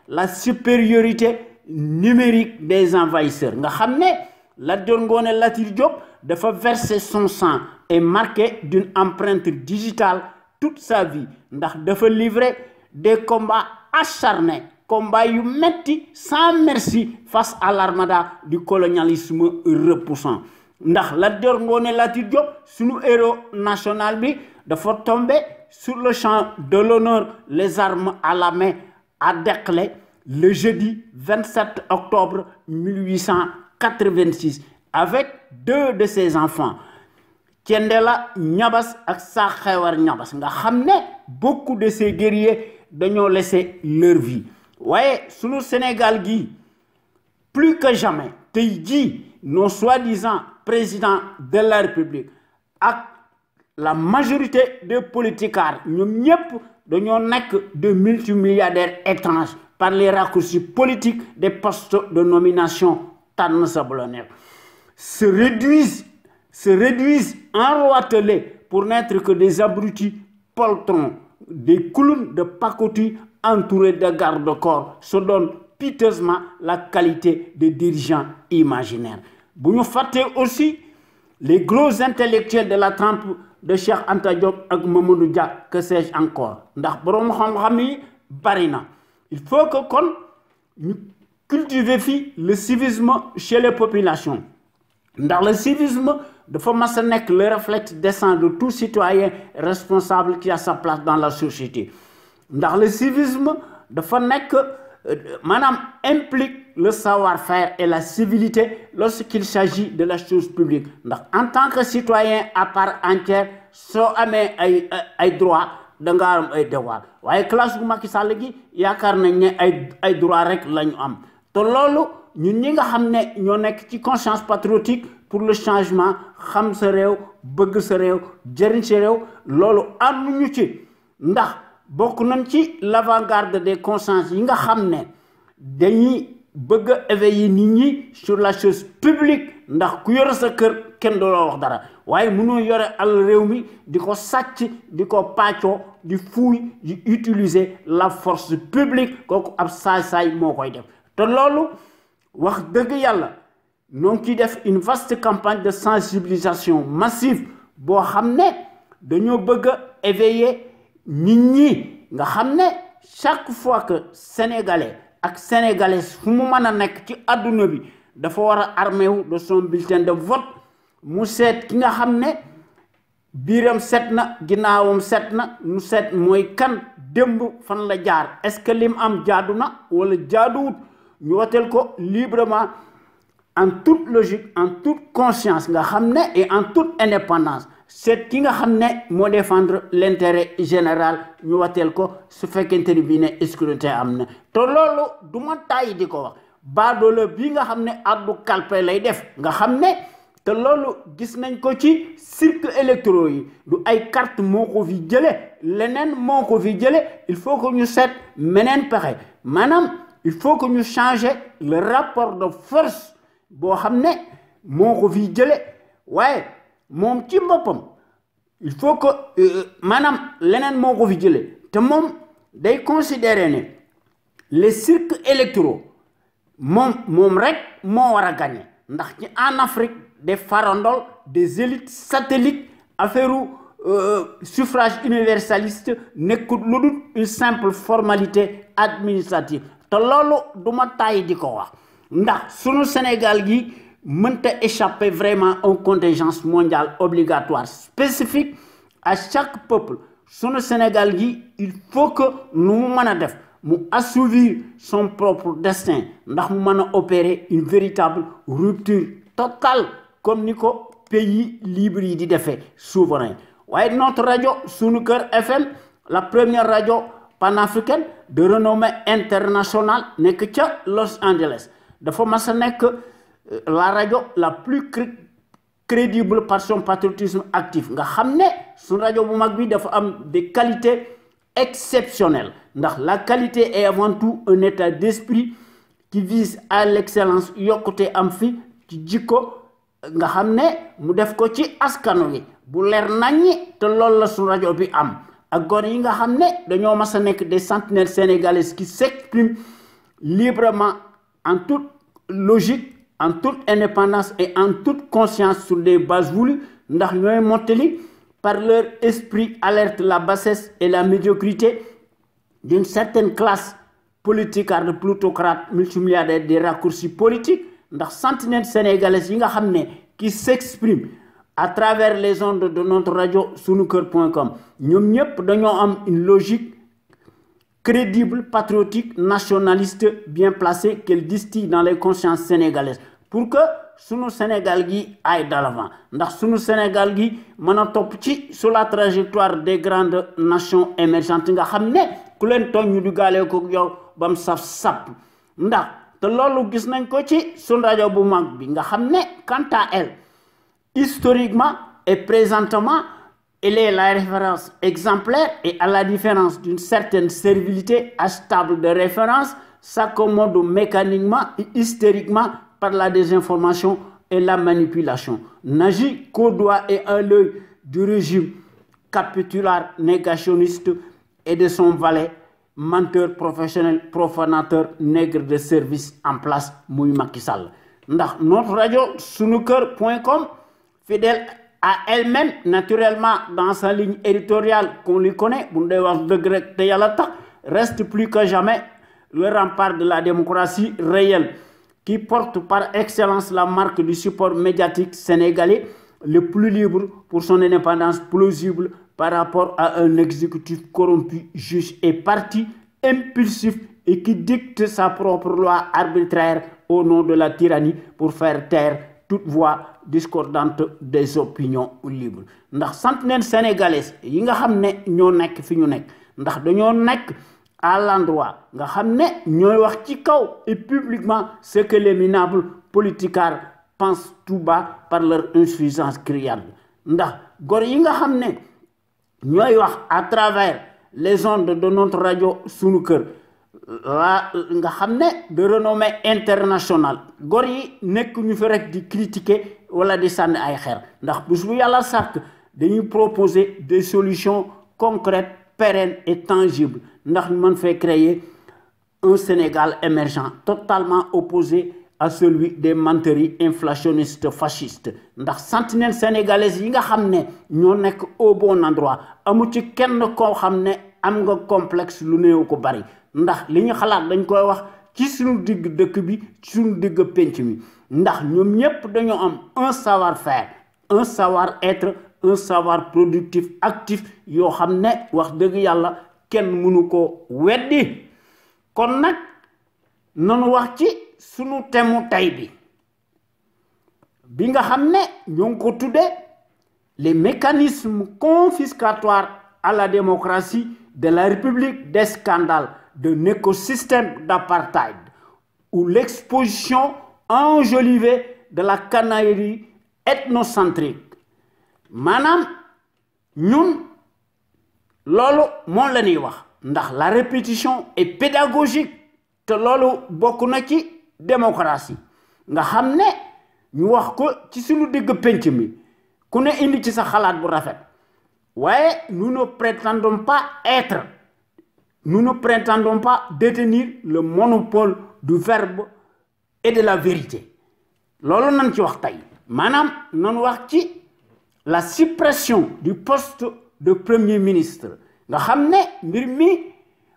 la supériorité numérique des envahisseurs nga xamné Lat Dior Ngoné Latyr Diop dafa verser son sang et marqué d'une empreinte digitale toute sa vie ndax dafa livrer des combats acharnés, combats yu metti sans merci face à l'armada du colonialisme repoussant. Ndax Lat Dior Ngoné Latyr Diop sunu héros national bi dafa tomber sur le champ de l'honneur, les armes à la main à Derklé le jeudi 27 octobre 1886 avec 2 de ses enfants. Tiendela Niabass ak Sakhewar Niabass nga xamné beaucoup de ces guerriers dañoo laissé leur vie. Ouais, sous le Sénégal gi plus que jamais tey jii nos soi-disant présidents de la République ak la majorité des politicards ñoom ñëpp dañoo nekk de multimilliardaires étranges par les raccourcis politiques des postes de nomination tànn sa bu la neex se réduisent en roitelets pour n'être que des abrutis poltrons, des clowns de pacotille entourés de garde-corps, se donnent piteusement la qualité de dirigeants imaginaires. Bu ñu fàttee aussi les gros intellectuels de la trempe de Cheikh Anta Diop ak Mamadou Dia, que sais-je encore ndax borom xam-xam yi bari na. Il faut que kon ñu cultiver fi le civisme chez les populations ndax le civisme dafa mas a nekk le réflexe décent de tout citoyen responsable qui a sa place dans la société ndax le civisme dafa nekk maanaam implique le savoir-faire et la civilité lorsqu'il s'agit de la chose publique ndax en tant que citoyen à part entière soo amee ay droit da nga am ay devoir waaye classe bu Macky Sall gi yaakaar nañ ne ay droit rek la ñu am te loolu ñun ñi nga xam ne ñoo nekk ci conscience patriotique pour le changement xam sa réew bëgg sa réew jëriñ sa réew loolu ànduñu ci ndax bokk nañ ci l'avant-garde des consciences yi nga xam ne dañuy bëgg a éveiller nit ñi sur la chose publique ndax ku yore sa kër kenn du la wax dara waaye mënoo yore al réew mi di ko sàcc di ko pàccoo di fuuy di utiliser la force publique kooku ab saay-saay moo koy def te loolu wax dëgg yàlla ñoo ngi ciy def une vaste campagne de sensibilisation massive boo xam ne dañoo bëgg a éveiller nit ñi nga xam ne chaque fois que sénégalais ak sénégalaises fu mu mën a nekk ci adduna bi dafa war a armé wu de son bulletin de vote mu seet ki nga xam ne biiram set na ginnaawam set na mu seet mooy kan démb fan la jaar est-ce que lim am jaadu na wala jaaduwut ñu woteel ko librement en toute logique en toute conscience nga xam ne et en toute indépendance c'est ki nga xam ne moo défendre l'intérêt général ñu wateel ko su fekkente ni bii ne scrutin am na te loolu du ma tàyyi di ko wax baadoolo bii nga xam ne addu kalpe lay def nga xam ne te loolu gis nañ ko ci cirque électoraux yi du ay carte moo ko fi jële leneen moo ko fi jële il faut que ñu seet meneen pexe maanaam il faut que ñu changer le rapport de force boo xam ne moo ko fi jële waaye moom ci boppam il faut que maanaam leneen moo ko fi jële te moom day considérer ne les cirques électoraux moom rek moo war a gagner ndax ci en Afrique des farandoles des élites satellites affaire suffrage universaliste nekkul lu dul une simple formalité administrative te loolu du ma tàyyi di ko wax ndax sunu Sénégal gi mënta échapper vraiment aux contingences mondiales obligatoires spécifiques à chaque peuple sunu Sénégal gi il faut que nu mu mën a def mu assouvir son propre destin ndax mu mën a opérer une véritable rupture totale comme ni ko pays libres yi di defee souverain waaye notre rajo Sunu Kër FM la première radio panafricaine de renommée internationale nekk ca Los Angeles dafa mas a nekk la rajo la plus crédible par son patriotisme actif nga xam ne suñu rajo bu mag bi dafa am des qualités exceptionnelles ndax la qualité est avant tout un état d'esprit qui vise à l'excellence yokkute am fi ci jikko nga xam ne mu def ko ci askano wi bu leer naññi te loolu la suñu rajo bi am ak gone yi nga xam ne dañoo mas a nekk des centenaires sénégalaises qui s'expriment librement en toute logique en toute indépendance et en toute conscience sur des bases voulues ndax ñooy mottali par leur esprit alerte la bassesse et la médiocrité d'une certaine classe politicarde plutocrate multimilliardaire des raccourcis politiques ndax centenaires sénégalaises yi nga xam ne qui s'expriment à travers les ondes de notre radio sunuker.com ñoom ñëpp dañoo am une logique crédible, patriotique, nationaliste, bien placée, qu'elle distille dans les consciences sénégalaises pour que sunu Sénégal gi aille de l'avant ndax sunu Sénégal gi mën a topp ci sur la trajectoire des grandes nations émergentes nga xam ne ku leen tooñ ñu dugalee ko yow ba mu saf sap ndax te loolu gis nañ ko ci sunu rajo bu mag bi nga xam ne quant à elle historiquement et présentement Elle est la référence exemplaire et à la différence d'une certaine servilité achetable de référence, s'accommode mécaniquement et hystériquement par la désinformation et la manipulation. N'agit qu'au doigt et à l'œil du régime capitulaire négationniste et de son valet, menteur professionnel, profanateur, nègre de service en place, muy Macky Sall. Ndax notre radio sunuker.com, fidèle à elle-même, naturellement, dans sa ligne éditoriale qu'on lui connaît, reste plus que jamais le rempart de la démocratie réelle, qui porte par excellence la marque du support médiatique sénégalais, le plus libre pour son indépendance plausible par rapport à un exécutif corrompu, juge et parti, impulsif et qui dicte sa propre loi arbitraire au nom de la tyrannie pour faire taire toute voix discordante des opinions libres. Ndax centenaire sénégalais yi nga xamné ñoo nek fi ñu nek ndax dañoo nek à l'endroit nga xamné ñoy wax ci kaw et publiquement ce que les minables politicards pensent tout bas par leur insuffisance criarde. Ndax gor yi nga xamné ñoy wax à travers les ondes de notre radio Sunu Kër la nga xamné de renommée internationale gor yi nek ñu fi rek di critiquer wala di sànni ay xeer ndax bés bu yàlla sàkk dañuy proposer des solutions concrètes, pérennes et tangibles ndax ñu mën fay créer un Sénégal émergent totalement opposé à celui des menteries inflationnistes fascistes ndax sentinelles sénégalaises yi nga xamné ñoo nek au bon endroit amu ci kenn ko xamné am nga complexe lu néew ko bari ndax li ñu xalaat dañ koy wax ci suñu digg dëkk bi ci suñu digg penc mi ndax ñoom ñëpp dañoo am un savoir-faire, un savoir-être, un savoir productif actif yoo xam ne wax dëgg yàlla kenn mënu ko weddi. Kon nag nanu wax ci sunu temu tay bi nga xam ne ñoo ngi ko tuddee les mécanismes confiscatoires à la démocratie de la République des scandales d'un écosystème d'apartheid où l'exposition enjolivée de la canaillerie ethnocentrique. Manam ñun lolu mo la ñuy wax ndax la répétition est pédagogique te lolu bokku na ci démocratie nga xamné ñu wax ko ci suñu digg penc mi ku ne indi ci sa xalaat bu rafet waaye nous ne prétendons pas détenir le monopole du verbe et de la vérité. Lolo nan ci wax tay manam non wax ci la suppression du poste de premier ministre nga xamné mbir mi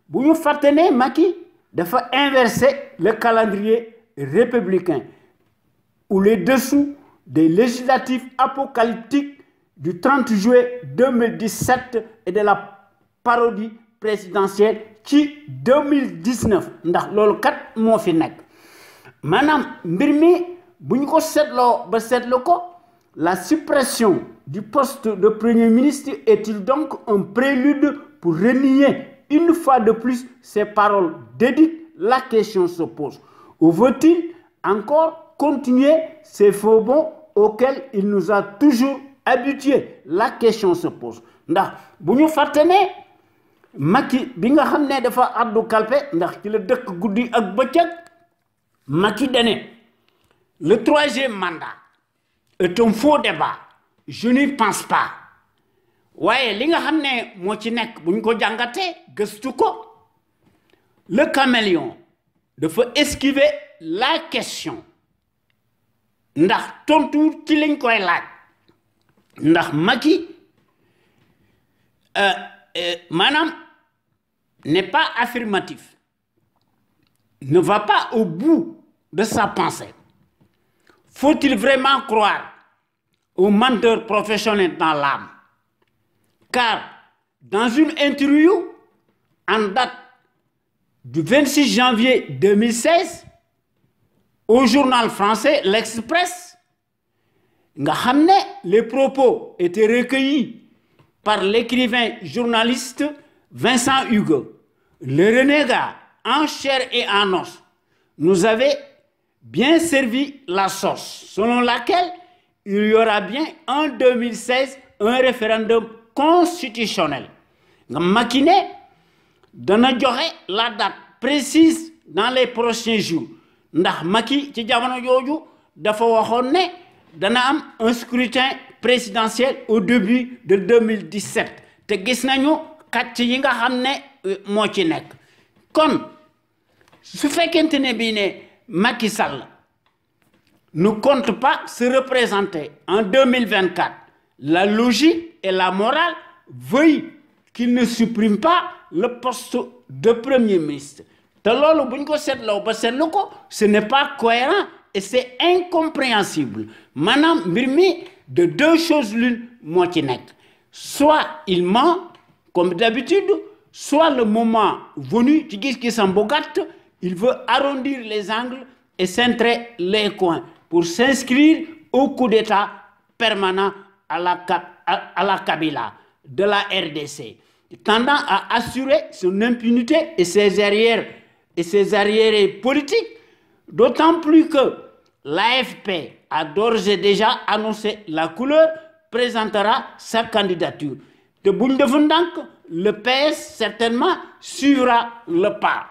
buñu faténé Macky dafa inverser le calendrier républicain où les dessous des législatives apocalyptiques du 30 juillet 2017 et de la parodie présidentielle qui 2019 ndax lolu kat mo fi nek manam mbir mi buñ ko setlo ba setlo ko la suppression du poste de premier ministre est-il donc un prélude pour renier une fois de plus ces paroles dédites? La question se pose. Ou veut-il encore continuer ces faux bons auxquels il nous a toujours habitués? La question se pose. Ndax buñu fatene Macky bi nga xamné dafa addu kalpe ndax ci la dëkk guddi ak bëccëg Macky dane le troisième mandat est un faux débat. Je n'y pense pas. Waye li nga xamné mo ci nek buñ ko jangaté gëstu ko le caméléon dafa esquiver la question ndax tontu ci liñ koy laaj ndax Macky manam n'est pas affirmatif, ne va pas au bout de sa pensée. Faut-il vraiment croire aux menteurs professionnels dans l'âme? Car dans une interview en date du 26 janvier 2016 au journal français L'Express, les propos étaient recueillis par l'écrivain journaliste Vincent Hugo. Le renégat en chair et en os nous avait bien servi la sauce selon laquelle il y aura bien en 2016 un référendum constitutionnel nga Macky ne dana joxe la date précise dans les prochains jours ndax Macky ci jamono jooju dafa waxoon ne dana am un scrutin présidentiel au début de 2017 te gis nañu kàcc yi nga xam ne moo ci nekk kon su fekkente ne bii ne Macky Sall ne compte pas se représenter en 2024 la logique et la morale veulent qu'il ne supprime pas le poste de Premier ministre te loolu bu ñu ko seetloo ba seetlu ko ce n'est pas cohérent et c'est incompréhensible maanaam mbir mi de deux choses l'une moo ci nekk soit il ment comme d'habitude soit le moment venu ci gis-gisam bu gàtt il veut arrondir les angles et cintrer les coins pour s'inscrire au coup d'État permanent à la Kabila de la RDC, tendant à assurer son impunité et ses arriérés politiques, d'autant plus que l'AFP a d'ores et déjà annoncé la couleur, présentera sa candidature. De Bundefundank, le PS certainement suivra le pas.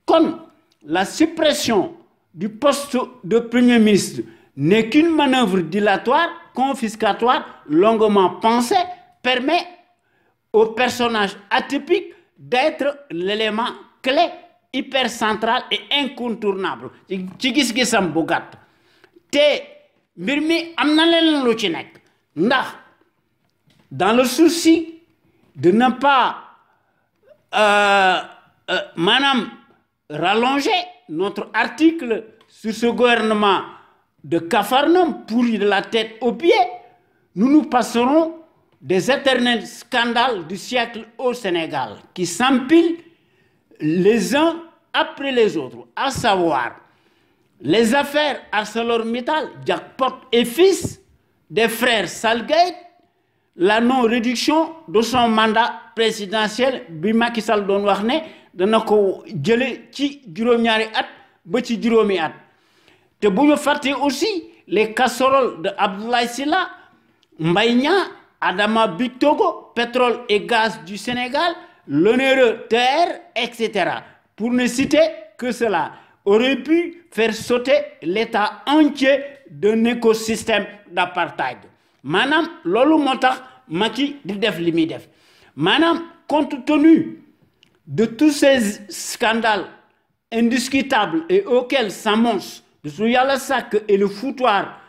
Comme la suppression du poste de Premier ministre n'est qu'une manœuvre dilatoire, confiscatoire, longuement pensée, permet au personnage atypique d'être l'élément clé, hyper central et incontournable. ci gis-gisam bu gàtt te mbir mi am na leneen lu ci nekk ndax dans le souci de ne pas rallonger notre article sur ce gouvernement de Capharnaüm pourri de la tête aux pieds, nous passerons des éternels scandales du siècle au Sénégal qui s'empilent les uns après les autres, à savoir les affaires ArcelorMittal, Jackpot et fils des frères Salgate, la non-réduction de son mandat présidentiel bi Macky Sall doon wax ne dana ko jële ci juróom-ñaari at ba ci juróomi at te bu ñu fàtte aussi les casseroles de Abdoulaye Sylla, Mbaye Niang, Adama Bictogo, pétrole et gaz du Sénégal, l'onéreux TER, etc. Pour ne citer que cela, aurait pu faire sauter l'état entier d'un écosystème d'apartheid. Maanaam loolu moo tax Macky di def li muy def maanaam compte tenu de tous ces scandales indiscutables et auxquels s'amonce de su yàlla sàkk et le foutoir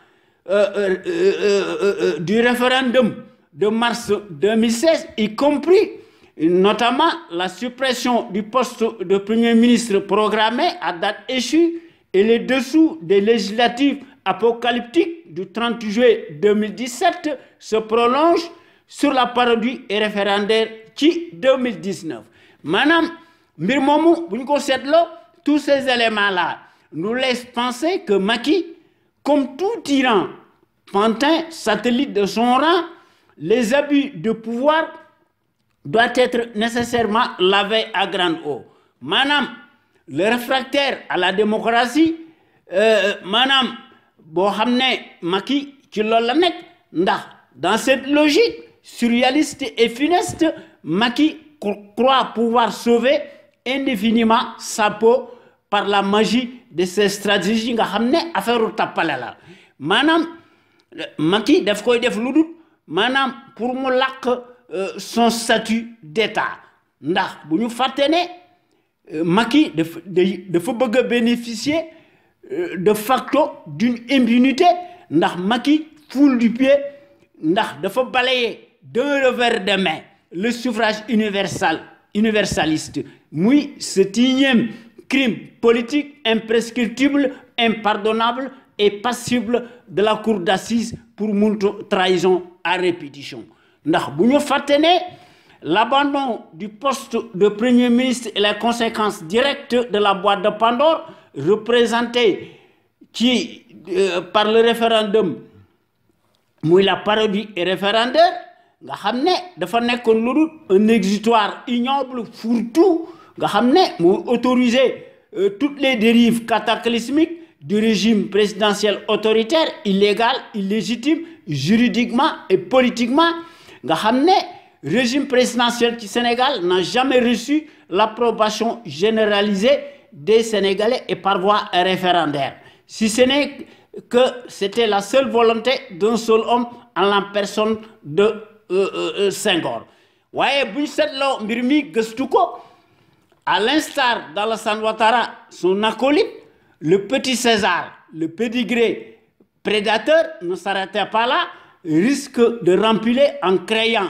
du référendum de mars 2016, y compris notamment la suppression du poste de Premier ministre programmé à date échue et les dessous des législatives apocalyptiques du 30 juillet 2017 se prolongent sur la parodie et référendaire ci 2019. Maanaam mbir moomu bu ñu ko seetloo tous ces éléments-là nous laissent penser que Macky, comme tout tyran pantin satellite de son rang, les abus de pouvoir doivent être nécessairement lavés à grande eau. Maanaam le réfractaire à la démocratie maanaam boo xam ne Macky ci loolu la nekk ndax dans cette logique surréaliste et funeste Macky croit pouvoir sauver indéfiniment sa peau par la magie de ces stratégies nga xam ne affaire tappale la maanaam Macky daf koy def lu dul maanaam pour mu làq son statut d'État ndax bu ñu fàtte ne Macky dafa bëgg a bénéficier de facto d'une impunité ndax Macky foule du pied ndax dafa balayer d'un revers de main le suffrage universaliste muy cet énième crime politique imprescriptible, impardonnable et passible de la cour d'assises pour moult trahison à répétition. Ndax bu ñu fàtte ne l'abandon du poste de Premier ministre et les conséquences directes de la boîte de Pandore représentée par le référendum muy la parodie et référendaire nga xam ne dafa nekkoon lu dul un exutoire ignoble fourre-tout nga xam ne moo autorisé toutes les dérives cataclysmiques du régime présidentiel autoritaire illégal illégitime juridiquement et politiquement nga xam ne régime présidentiel du Sénégal n'a jamais reçu l'approbation généralisée des Sénégalais et par voie référendaire. Si ce n'est que c'était la seule volonté d'un seul homme en la personne de Senghor. Voyez, à l'instar d'Alassane Ouattara, son acolyte, le petit César, le pédigré prédateur ne s'arrêtait pas là, risque de rempiler en créant,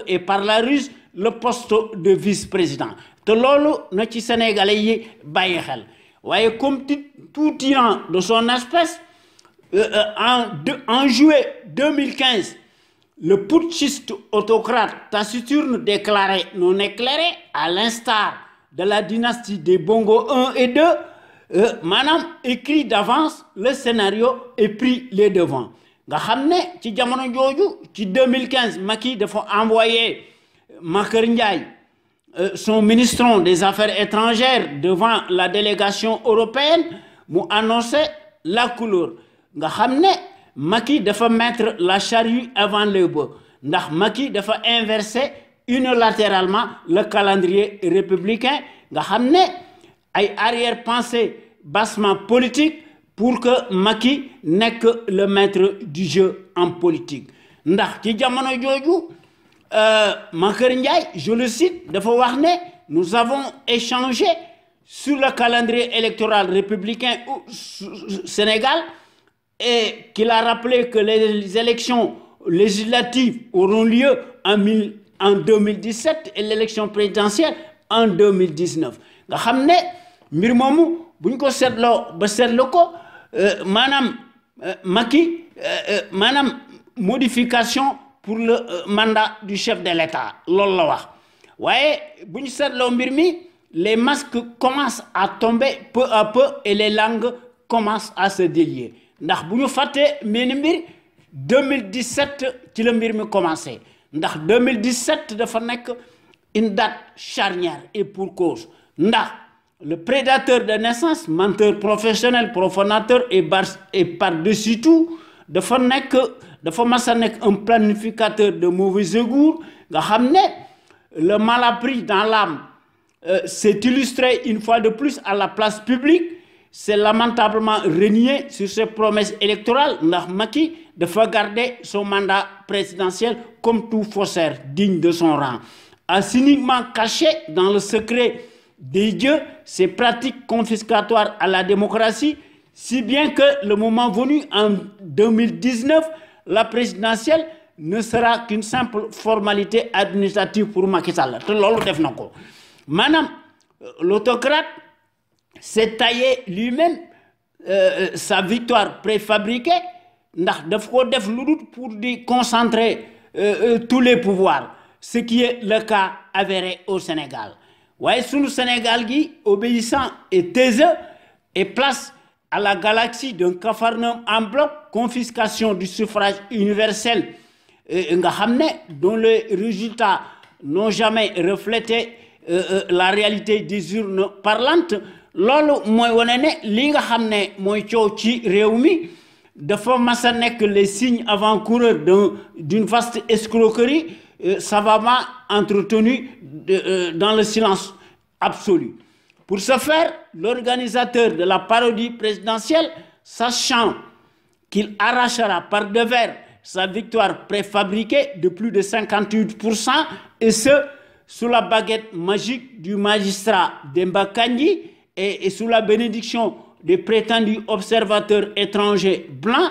et par la ruse, le poste de vice-président. Te lolu na ci Sénégalais yi baye xel. Waye comme tout tyran de son espèce, en juillet 2015, le putschiste autocrate taciturne déclaré non éclairé, à l'instar de la dynastie des Bongo 1 et 2, madame écrit d'avance le scénario et pris les devants. Nga xamné ci jamono joju ci 2015 Macky dafa envoyé Makhar Ndiaye son ministre des Affaires étrangères devant la délégation européenne mu annonçait la couleur. Nga xamné Macky dafa mettre la charrue avant le bœuf ndax Macky dafa inverser unilatéralement le calendrier républicain nga xamné ay arrière-pensée bassement politique pour que Macky n'est que le maître du jeu en politique. Ndax ci jamono joju Makhar Ndiaye, je le cite, dafa wax né nous avons échangé sur le calendrier électoral républicain au Sénégal et qu'il a rappelé que les élections législatives auront lieu en 2017 et l'élection présidentielle en 2019. Nga xamné mbir momu buñ ko sétlo ba sétlo ko manam Macky manam modification pour le mandat du chef de l'État loolu la wax waaye buñ sétlo mbir mi les masques commencent à tomber peu à peu et les langues commencent à se délier ndax buñu faté mbir 2017 ci le mbir mi commencé ndax 2017 dafa nek une date charnière et pour cause ndax le prédateur de naissance, menteur professionnel, profanateur et par-dessus tout, dafa un planificateur de mauvais augure. Le mal appris dans l'âme s'est illustré une fois de plus à la place publique. C'est lamentablement renié sur ses promesses électorales. Macky dafa garder son mandat présidentiel comme tout faussaire digne de son rang. A cyniquement caché dans le secret des dieux ces pratiques confiscatoires à la démocratie, si bien que le moment venu en 2019, la présidentielle ne sera qu'une simple formalité administrative pour Macky Sall. Madame, l'autocrate s'est taillé lui-même sa victoire préfabriquée pour concentrer tous les pouvoirs, ce qui est le cas avéré au Sénégal. Ouais, sous le Sénégal, obéissant et taiseux, et place à la galaxie d'un capharnaüm en bloc, confiscation du suffrage universel, dont les résultats n'ont jamais reflété la réalité des urnes parlantes. Lolo moy wonene li nga xamné moy ciow ci rewmi dafa massa nek les signes avant-coureurs d'une vaste escroquerie savamment entretenu dans le silence absolu. Pour ce faire, l'organisateur de la parodie présidentielle, sachant qu'il arrachera par devers sa victoire préfabriquée de plus de 58%, et ce, sous la baguette magique du magistrat Demba Kandji et sous la bénédiction des prétendus observateurs étrangers blancs,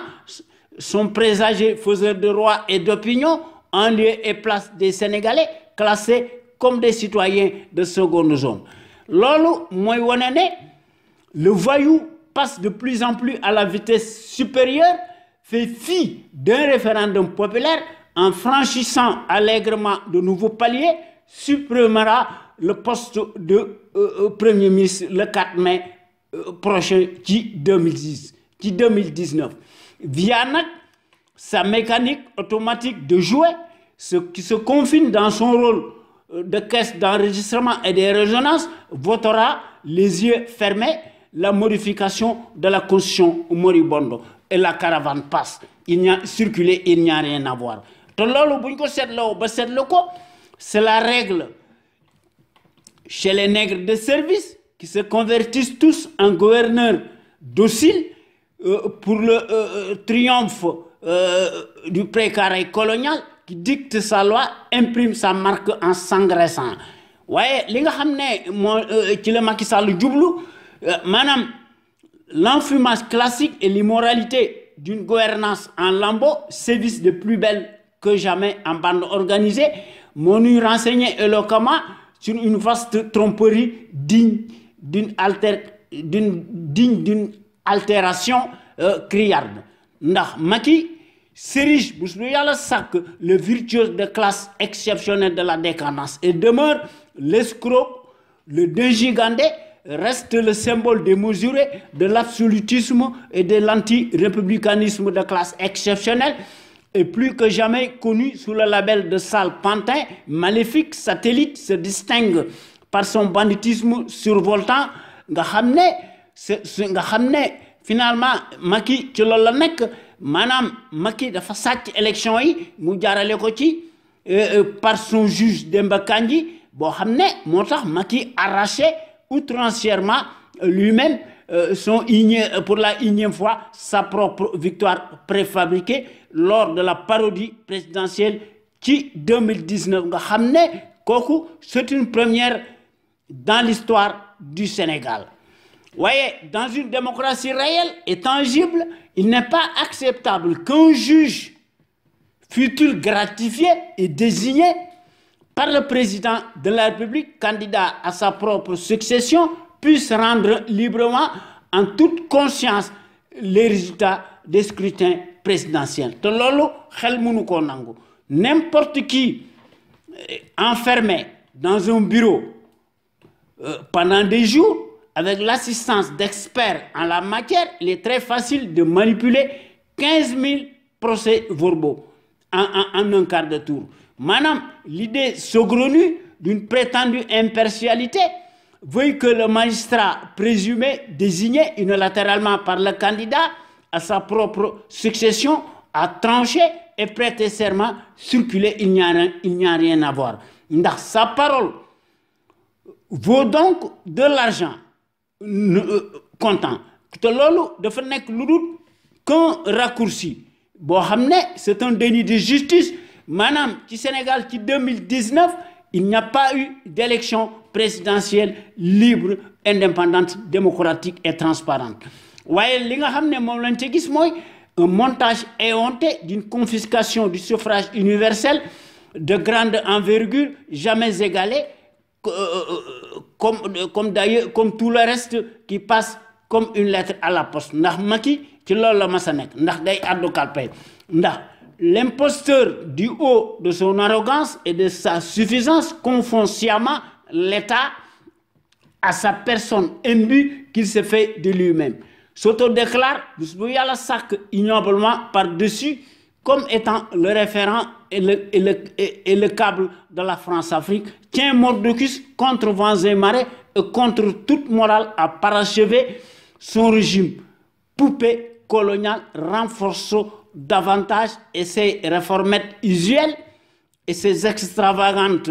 son présagé faiseur de roi et d'opinion, en lieu et place des Sénégalais classés comme des citoyens de seconde zone. Lolo, moi, le voyou passe de plus en plus à la vitesse supérieure, fait fi d'un référendum populaire en franchissant allègrement de nouveaux paliers, supprimera le poste de Premier ministre le 4 mai prochain, qui 2019. Via sa mécanique automatique de jouer, ce qui se confine dans son rôle de caisse d'enregistrement et de résonance, votera les yeux fermés la modification de la constitution moribondo. Et la caravane passe. Il n'y a circulé, il n'y a rien à voir. C'est la règle chez les nègres de service qui se convertissent tous en gouverneurs dociles pour le triomphe du précaré colonial qui dicte sa loi, imprime sa marque en s'engraissant. Ouais, li nga xamné mo ci le Macky Sall djublu manam l'enfumage classique et l'immoralité d'une gouvernance en lambeaux sévissent de plus belle que jamais en bande organisée, m'ont renseigné éloquemment sur une vaste tromperie digne d'une altération criarde. Ndax Macky s'érige le virtuose de classe exceptionnelle de la décadence et demeure l'escroc, le dégigandé, reste le symbole démesuré de l'absolutisme et de l'anti-républicanisme de classe exceptionnelle et plus que jamais connu sous le label de sale pantin, maléfique, satellite, se distingue par son banditisme survoltant. Finalement Macky ci loolu la nekk maanaam Macky dafa sàcc élection yi mu jaarale ko ci par son juge Demba Kandji boo xam ne moo tax Macky arraché outrancièrement lui-même pour la énième fois sa propre victoire préfabriquée lors de la parodie présidentielle qui 2019 nga xam ne kooku c'est une première dans l'histoire du Sénégal. Voyez, dans une démocratie réelle et tangible, il n'est pas acceptable qu'un juge, fût-il gratifié et désigné par le président de la République, candidat à sa propre succession, puisse rendre librement, en toute conscience, les résultats des scrutins présidentiels. N'importe qui enfermé dans un bureau pendant des jours, avec l'assistance d'experts en la matière, il est très facile de manipuler 15 000 procès-verbaux en un quart de tour. Madame, l'idée saugrenue d'une prétendue impartialité veut que le magistrat présumé désigné unilatéralement par le candidat à sa propre succession a tranché et prêté serment, circulé, il n'y a rien à voir. Sa parole vaut donc de l'argent comptant. Qu'un raccourci. C'est un déni de justice. Madame, au Sénégal, en 2019, il n'y a pas eu d'élection présidentielle libre, indépendante, démocratique et transparente. Un montage éhonté d'une confiscation du suffrage universel de grande envergure, jamais égalée, comme tout le reste qui passe comme une lettre à la poste. L'imposteur du haut de son arrogance et de sa suffisance confond sciemment l'État à sa personne imbue qu'il se fait de lui-même. S'autodéclare ignoblement par-dessus comme étant le référent et le câble de la France-Afrique, tient mordicus contre vents et marées et contre toute morale à parachever son régime poupée coloniale renforce davantage et ses réformettes usuelles et ses extravagantes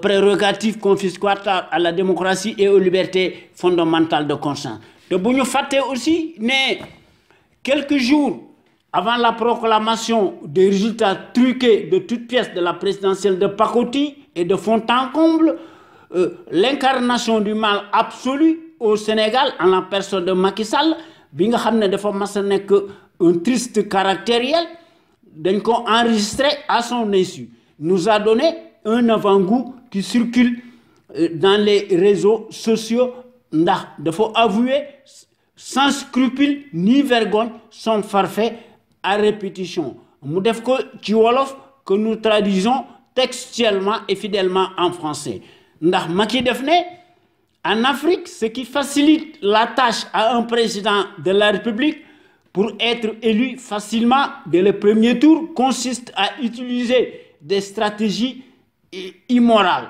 prérogatives confiscatoires à la démocratie et aux libertés fondamentales de conscience. De Bougnou Faté aussi, né quelques jours avant la proclamation des résultats truqués de toutes pièces de la présidentielle de Pakoti et de fond en comble, l'incarnation du mal absolu au Sénégal en la personne de Macky Sall, bi nga xamné dafa massa nek un triste caractériel, dañ ko enregistré à son insu, nous a donné un avant-goût qui circule dans les réseaux sociaux. Ndax dafa avouer sans scrupule ni vergogne son forfait à répétition. Mu def ko ci wolof que nous traduisons textuellement et fidèlement en français. Ndax Macky def né en Afrique, ce qui facilite la tâche à un président de la République pour être élu facilement dès le premier tour consiste à utiliser des stratégies immorales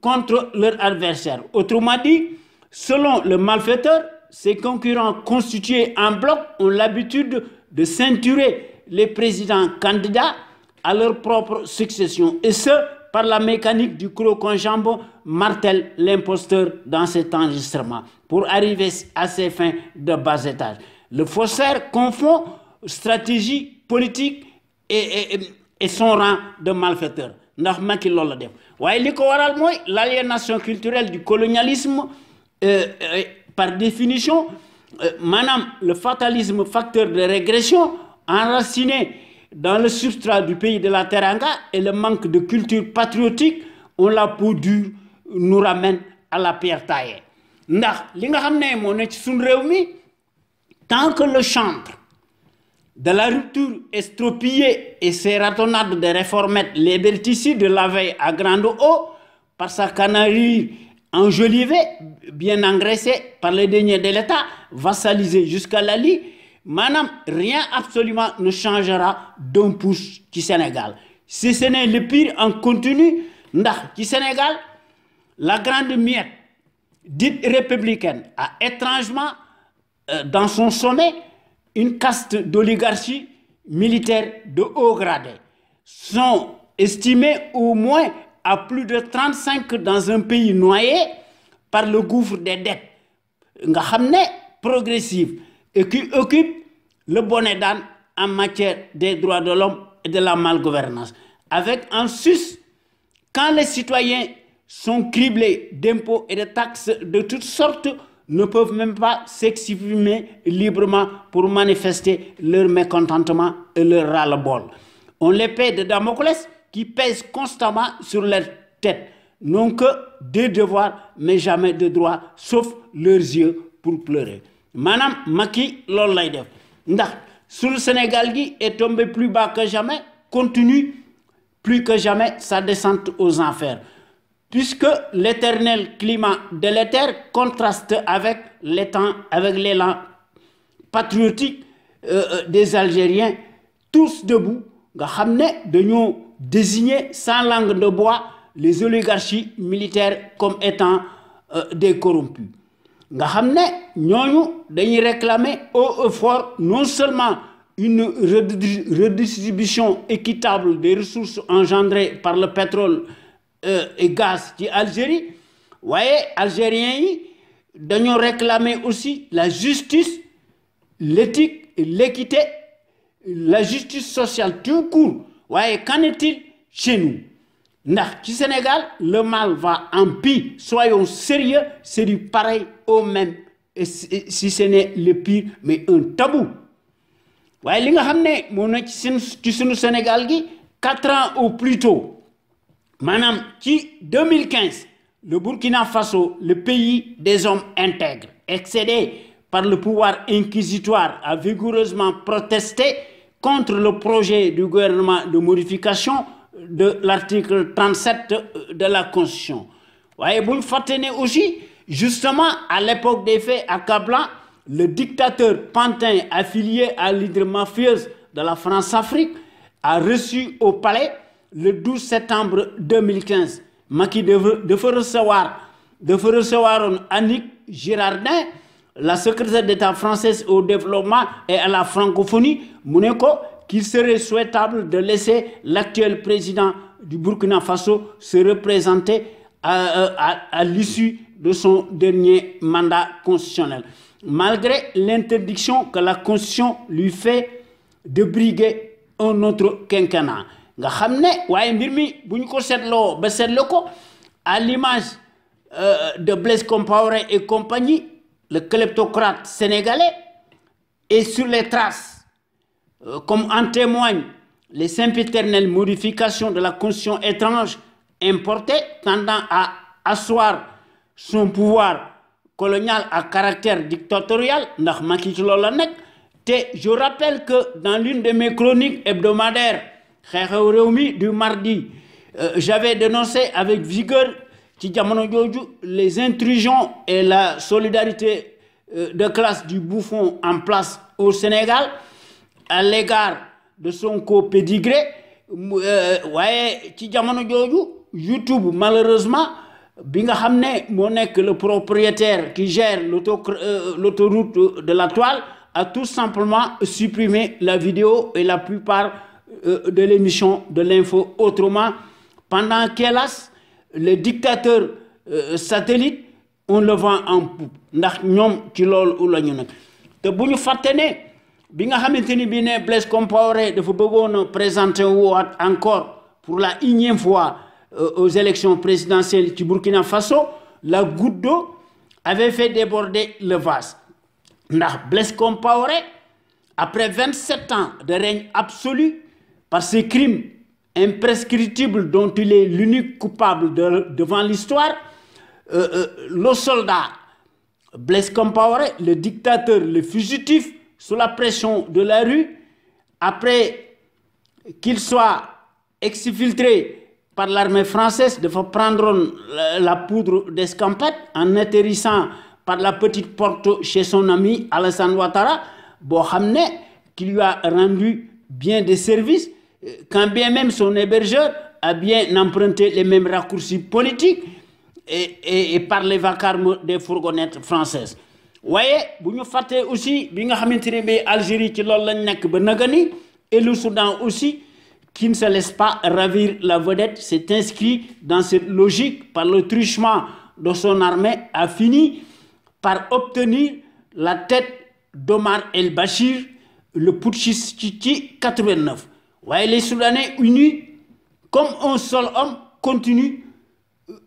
contre leur adversaire. Autrement dit, selon le malfaiteur, ses concurrents constitués en bloc ont l'habitude de ceinturer les présidents candidats à leur propre succession, et ce, par la mécanique du croc-en-jambe, martèle l'imposteur dans cet enregistrement, pour arriver à ses fins de bas étage. Le faussaire confond stratégie politique et son rang de malfaiteur. Ndax Macky loolu la def waaye li ko waral mooy l'aliénation culturelle du colonialisme par définition maanaam le fatalisme facteur de régression enraciné dans le substrat du pays de la Teranga et le manque de culture patriotique, on la peau dure nous ramène à la pierre taillée. Ndax li nga xam ne moo ne ci suñu réew mi tant que le chantre de la rupture estropillée et ses ratonnades de réformettes liberticides de la veille à grande eau par sa canaillerie enjolivée, bien engraissée par les deniers de l'État, vassalisée jusqu'à la lie, madame, rien absolument ne changera d'un pouce du Sénégal. Si ce n'est le pire en continu, du Sénégal, la grande miette dite républicaine a étrangement dans son sommet une caste d'oligarchie militaire de haut gradé. Sont estimés au moins à plus de 35 dans un pays noyé par le gouffre des dettes progressives et qui occupe le bonnet d'âne en matière des droits de l'homme et de la malgouvernance. Avec en sus, quand les citoyens sont criblés d'impôts et de taxes de toutes sortes, ne peuvent même pas s'exprimer librement pour manifester leur mécontentement et leur ras-le-bol. On les paie de Damoclès qui pèsent constamment sur leur tête, non que des devoirs, mais jamais de droits, sauf leurs yeux pour pleurer. Madame Macky, loolu lay def ndax sur le Sénégal qui est tombé plus bas que jamais, continue plus que jamais sa descente aux enfers. Puisque l'éternel climat délétère contraste avec l'élan patriotique des Algériens, tous debout, de désigner sans langue de bois les oligarchies militaires comme étant des corrompus. Nous réclamer haut et fort non seulement une redistribution équitable des ressources engendrées par le pétrole et gaz qui Algérie, voyez, Algériens nous réclamer aussi la justice, l'éthique, l'équité, la justice sociale tout court. Voyez, qu'en est-il chez nous? Au Sénégal, le mal va en pire. Soyons sérieux, c'est du pareil au même. Et si ce n'est le pire, mais un tabou. Voyez, li nga xamné mo na ci sunu Sénégal gi 4 ans au plus tôt. Madame, qui 2015, le Burkina Faso, le pays des hommes intègres, excédé par le pouvoir inquisitoire, a vigoureusement protesté contre le projet du gouvernement de modification de l'article 37 de la Constitution. Voyez, vous le aussi, justement, à l'époque des faits accablants, le dictateur Pantin, affilié à l'hydre mafieuse de la France-Afrique, a reçu au palais le 12 septembre 2015, Macky devait recevoir Annick Girardin, la secrétaire d'État française au développement et à la francophonie, qu'il serait souhaitable de laisser l'actuel président du Burkina Faso se représenter à l'issue de son dernier mandat constitutionnel, malgré l'interdiction que la Constitution lui fait de briguer un autre quinquennat. Nga xamné waye mbir mi buñ ko sétlo ba sétlo ko à l'image de Blaise Compaoré et compagnie, le kleptocrate sénégalais, est sur les traces, comme en témoignent les sempiternelles modifications de la Constitution étrange importée tendant à asseoir son pouvoir colonial à caractère dictatorial. Ndax Macky ci loolu la nekk te je rappelle que dans l'une de mes chroniques hebdomadaires du mardi, j'avais dénoncé avec vigueur les intrusions et la solidarité de classe du bouffon en place au Sénégal à l'égard de son co-pédigré. YouTube, malheureusement, le propriétaire qui gère l'autoroute de la Toile a tout simplement supprimé la vidéo et la plupart de l'émission de l'info autrement, pendant qu'hélas, les dictateurs satellites, on le vend en poupe. Ndax ñom ci lool u lañu nak te buñu faté né bi nga xamanteni bi né Blaise Compaoré dafa bëggoon présenter encore pour la énième fois aux élections présidentielles du Burkina Faso, la goutte d'eau avait fait déborder le vase. Ndax Blaise Compaoré, après 27 ans de règne absolu, par ses crimes imprescriptibles dont il est l'unique coupable devant l'histoire, le soldat Blaise Compaoré, le dictateur, le fugitif, sous la pression de la rue, après qu'il soit exfiltré par l'armée française, de prendre la poudre d'escampette en atterrissant par la petite porte chez son ami Alassane Ouattara, qui lui a rendu bien des services, quand bien même son hébergeur a bien emprunté les mêmes raccourcis politiques et par les vacarmes des fourgonnettes françaises. Vous voyez, vous nous faites aussi, l'Algérie et le Soudan aussi, qui ne se laisse pas ravir la vedette, s'est inscrit dans cette logique par le truchement de son armée, a fini par obtenir la tête d'Omar el-Bashir, le putschiste Titi 89. Vous voyez, les Soudanais unis, comme un seul homme, continuent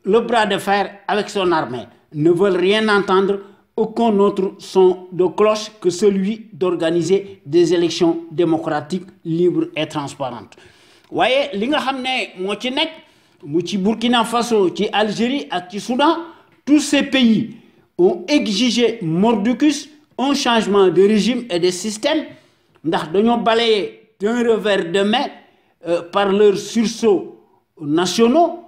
le bras de fer avec son armée, ne veulent rien entendre, aucun autre son de cloche que celui d'organiser des élections démocratiques, libres et transparentes. Vous voyez, li nga xamné mo ci nek mu ci Burkina Faso, ci Algérie ak ci Soudan, tous ces pays ont exigé mordicus un changement de régime et de système, ndax dañoo balayé d'un revers de main par leurs sursauts nationaux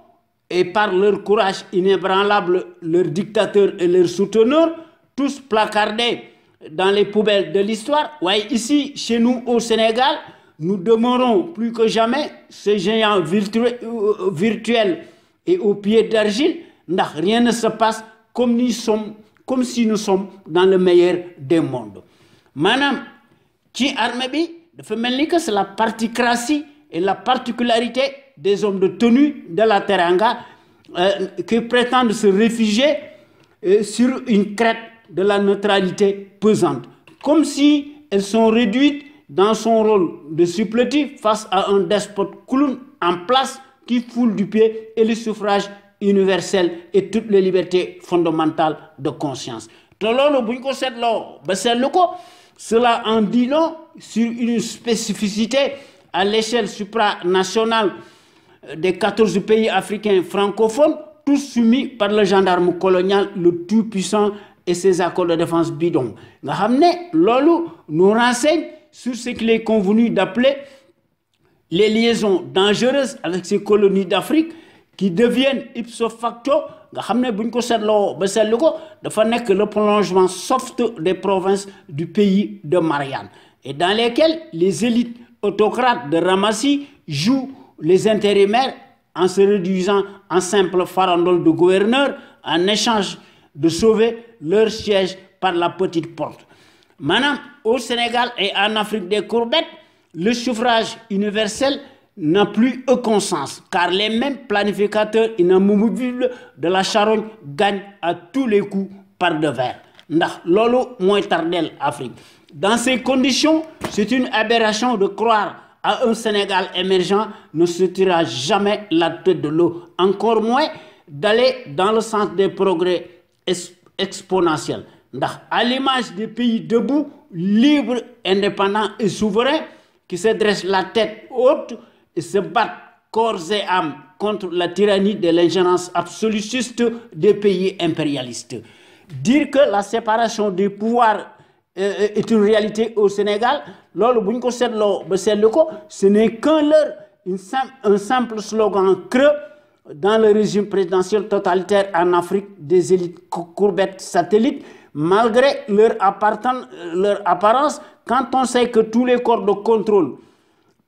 et par leur courage inébranlable, leurs dictateurs et leurs souteneurs, tous placardés dans les poubelles de l'histoire. Ouais, ici, chez nous au Sénégal, nous demeurons plus que jamais ces géants virtuels et aux pieds d'argile. Rien ne se passe comme si nous sommes dans le meilleur des mondes. Madame, qui armée c'est la particratie et la particularité des hommes de tenue de la Teranga qui prétendent se réfugier sur une crête de la neutralité pesante. Comme si elles sont réduites dans son rôle de supplétif face à un despote clown en place qui foule du pied et le suffrage universel et toutes les libertés fondamentales de conscience. Cela en dit long sur une spécificité à l'échelle supranationale des 14 pays africains francophones, tous soumis par le gendarme colonial le tout-puissant et ses accords de défense bidons. Nous renseigne sur ce qu'il est convenu d'appeler les liaisons dangereuses avec ces colonies d'Afrique qui deviennent ipso facto le prolongement soft des provinces du pays de Marianne, et dans lesquelles les élites autocrates de Ramassi jouent les intérimaires en se réduisant en simple farandole de gouverneurs en échange de sauver leur siège par la petite porte. Maintenant, au Sénégal et en Afrique des courbettes, le suffrage universel n'a plus aucun sens, car les mêmes planificateurs inamovibles de la charogne gagnent à tous les coups par devers. Dans ces conditions, c'est une aberration de croire à un Sénégal émergent ne se tirera jamais la tête de l'eau, encore moins d'aller dans le sens des progrès exponentiels. À l'image des pays debout, libres, indépendants et souverains, qui se dressent la tête haute et se battent corps et âme contre la tyrannie de l'ingérence absolutiste des pays impérialistes. Dire que la séparation des pouvoirs est une réalité au Sénégal, ce n'est qu'un leurre, un simple slogan creux dans le régime présidentiel totalitaire en Afrique des élites courbettes satellites, malgré leur apparence, quand on sait que tous les corps de contrôle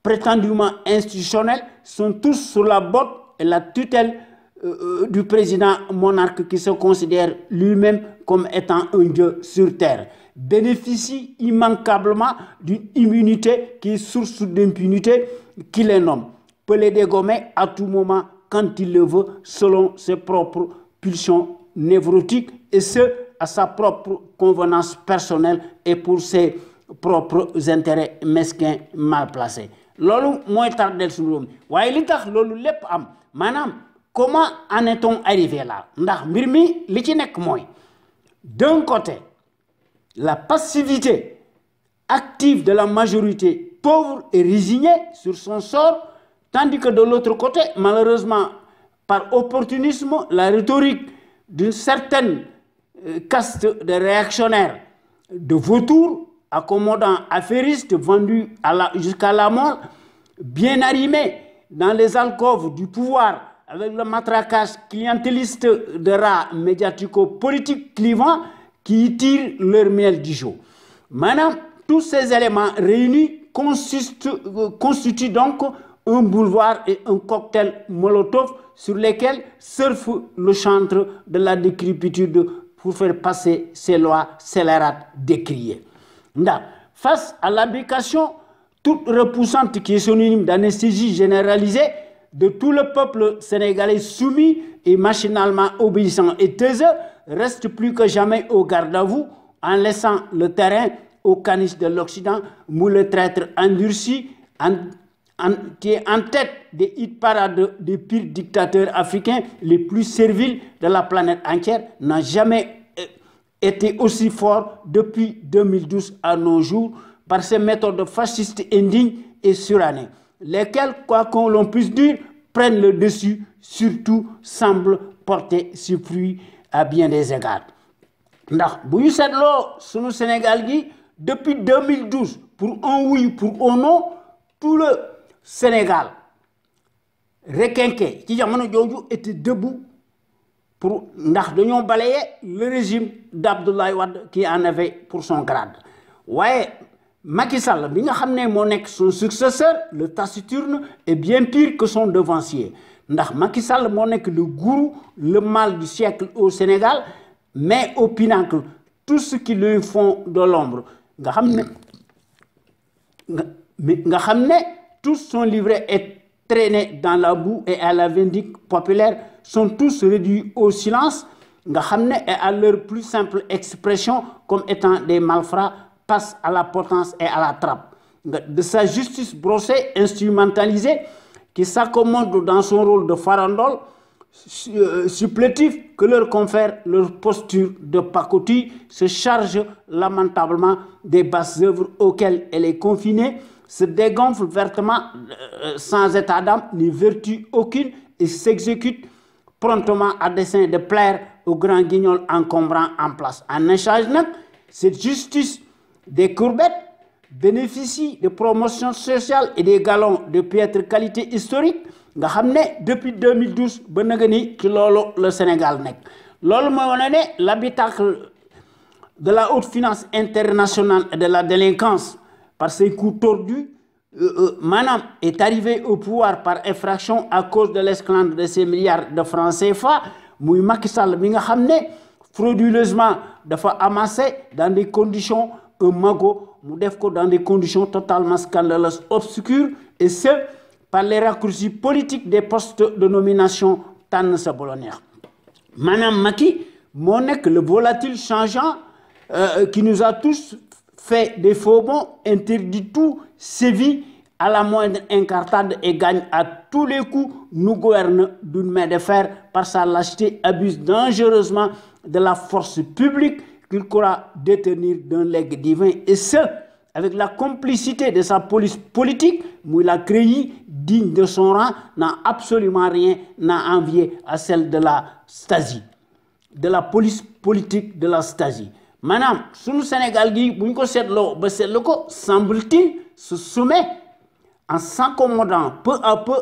prétendument institutionnels sont tous sous la botte et la tutelle du président monarque qui se considère lui-même comme étant un dieu sur terre, bénéficie immanquablement d'une immunité qui est source d'impunité, qui les nomme peut les dégommer à tout moment quand il le veut, selon ses propres pulsions névrotiques, et ce, à sa propre convenance personnelle et pour ses propres intérêts mesquins mal placés. Lolu moy tardel suñu réew mi waaye li tax lolu lépp am maanaam comment en est-on arrivé là ndax mbir mi li ci nekk mooy d'un côté la passivité active de la majorité pauvre et résignée sur son sort, tandis que de l'autre côté, malheureusement, par opportunisme, la rhétorique d'une certaine caste de réactionnaires, de vautours, accommodants, affairistes, vendus jusqu'à la mort, bien arrimés dans les alcôves du pouvoir, avec le matraquage clientéliste de rats médiatico-politiques clivants qui y tirent leur miel du jour. Maintenant, tous ces éléments réunis constituent donc un boulevard et un cocktail molotov sur lesquels surfe le chantre de la décrépitude pour faire passer ces lois scélérates décriées. Face à l'application toute repoussante qui est synonyme d'anesthésie généralisée de tout le peuple sénégalais soumis et machinalement obéissant et taiseux, reste plus que jamais au garde à vous en laissant le terrain au caniche de l'Occident, moule traître endurci, qui est en tête des hit-parades des pires dictateurs africains les plus serviles de la planète entière, n'a jamais été aussi fort depuis 2012 à nos jours par ces méthodes fascistes indignes et surannées, lesquelles, quoi qu'on l'on puisse dire, prennent le dessus, surtout semblent porter ses fruits à bien des égards. Ndax bu ñu seetloo sunu Sénégal gi depuis 2012 pour un oui pour un non tout le Sénégal requinqué ci jamono jooju était debout pour ndax dañoo balayer le régime d'Abdoulaye Wade qui en avait pour son grade. Ouais, Macky Sall bi nga xam ne moo nekk son successeur le taciturne est bien pire que son devancier ndax Macky Sall moo nekk le gourou le mal du siècle au Sénégal, mais au pinacle tout ce qui lui font de l'ombre nga xam ne tous sont livrés et traînés dans la boue et à la vindicte populaire, sont tous réduits au silence nga xam ne et à leur plus simple expression comme étant des malfrats passe à la potence et à la trappe de sa justice brossée, instrumentalisée, qui s'accommode dans son rôle de farandole supplétif que leur confère leur posture de pacotille, se charge lamentablement des basses œuvres auxquelles elle est confinée, se dégonfle vertement sans état d'âme ni vertu aucune et s'exécute promptement à dessein de plaire aux grands guignols encombrants en place. En échange, cette justice des courbettes bénéficie de promotions sociales et des galons de piètre qualité historique nga xam ne depuis 2012 ba nga ni ci loolu le Sénégal nekk loolu mooy wane ne l'habitacle de la haute finance internationale et de la délinquance par ses coups tordus maanaam est arrivé au pouvoir par effraction à cause de l'esclandre de ces milliards de francs CFA muy Macky Sall mi nga xam ne frauduleusement dafa amassé dans des conditions un magot mu def ko dans des conditions totalement scandaleuses, obscures, et ce par les raccourcis politiques des postes de nomination tànn sa bolonneex. Madame Macky moo nekk le volatile changeant qui nous a tous fait des faux bons, interdit tout, sévit à la moindre incartade et gagne à tous les coups, nous gouverne d'une main de fer par sa lâcheté, abuse dangereusement de la force publique qu'il croit détenir d'un legs divin, et ce, avec la complicité de sa police politique, Moula Créi, digne de son rang, n'a absolument rien à envier à celle de la Stasi, de la police politique de la Stasi. Madame, sous le Sénégal, semble-t-il, se soumet en s'accommodant peu à peu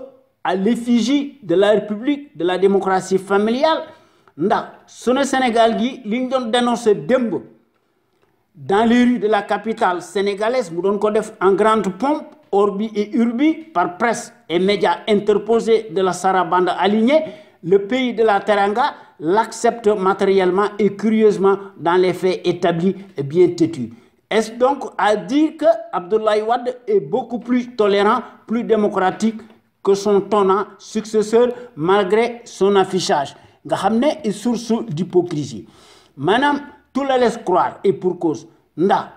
à l'effigie de la République, de la démocratie familiale. Sur le Sénégal, l'Union dénonce Dembo dans les rues de la capitale sénégalaise, en grande pompe, orbi et urbi, par presse et médias interposés de la sarabande alignée, le pays de la Teranga l'accepte matériellement et curieusement dans les faits établis et bien têtus. Est-ce donc à dire que Abdoulaye Wade est beaucoup plus tolérant, plus démocratique que son tenant successeur malgré son affichage? Nga xamné est source d'hypocrisie. Madame, tout le laisse croire et pour cause. Nda,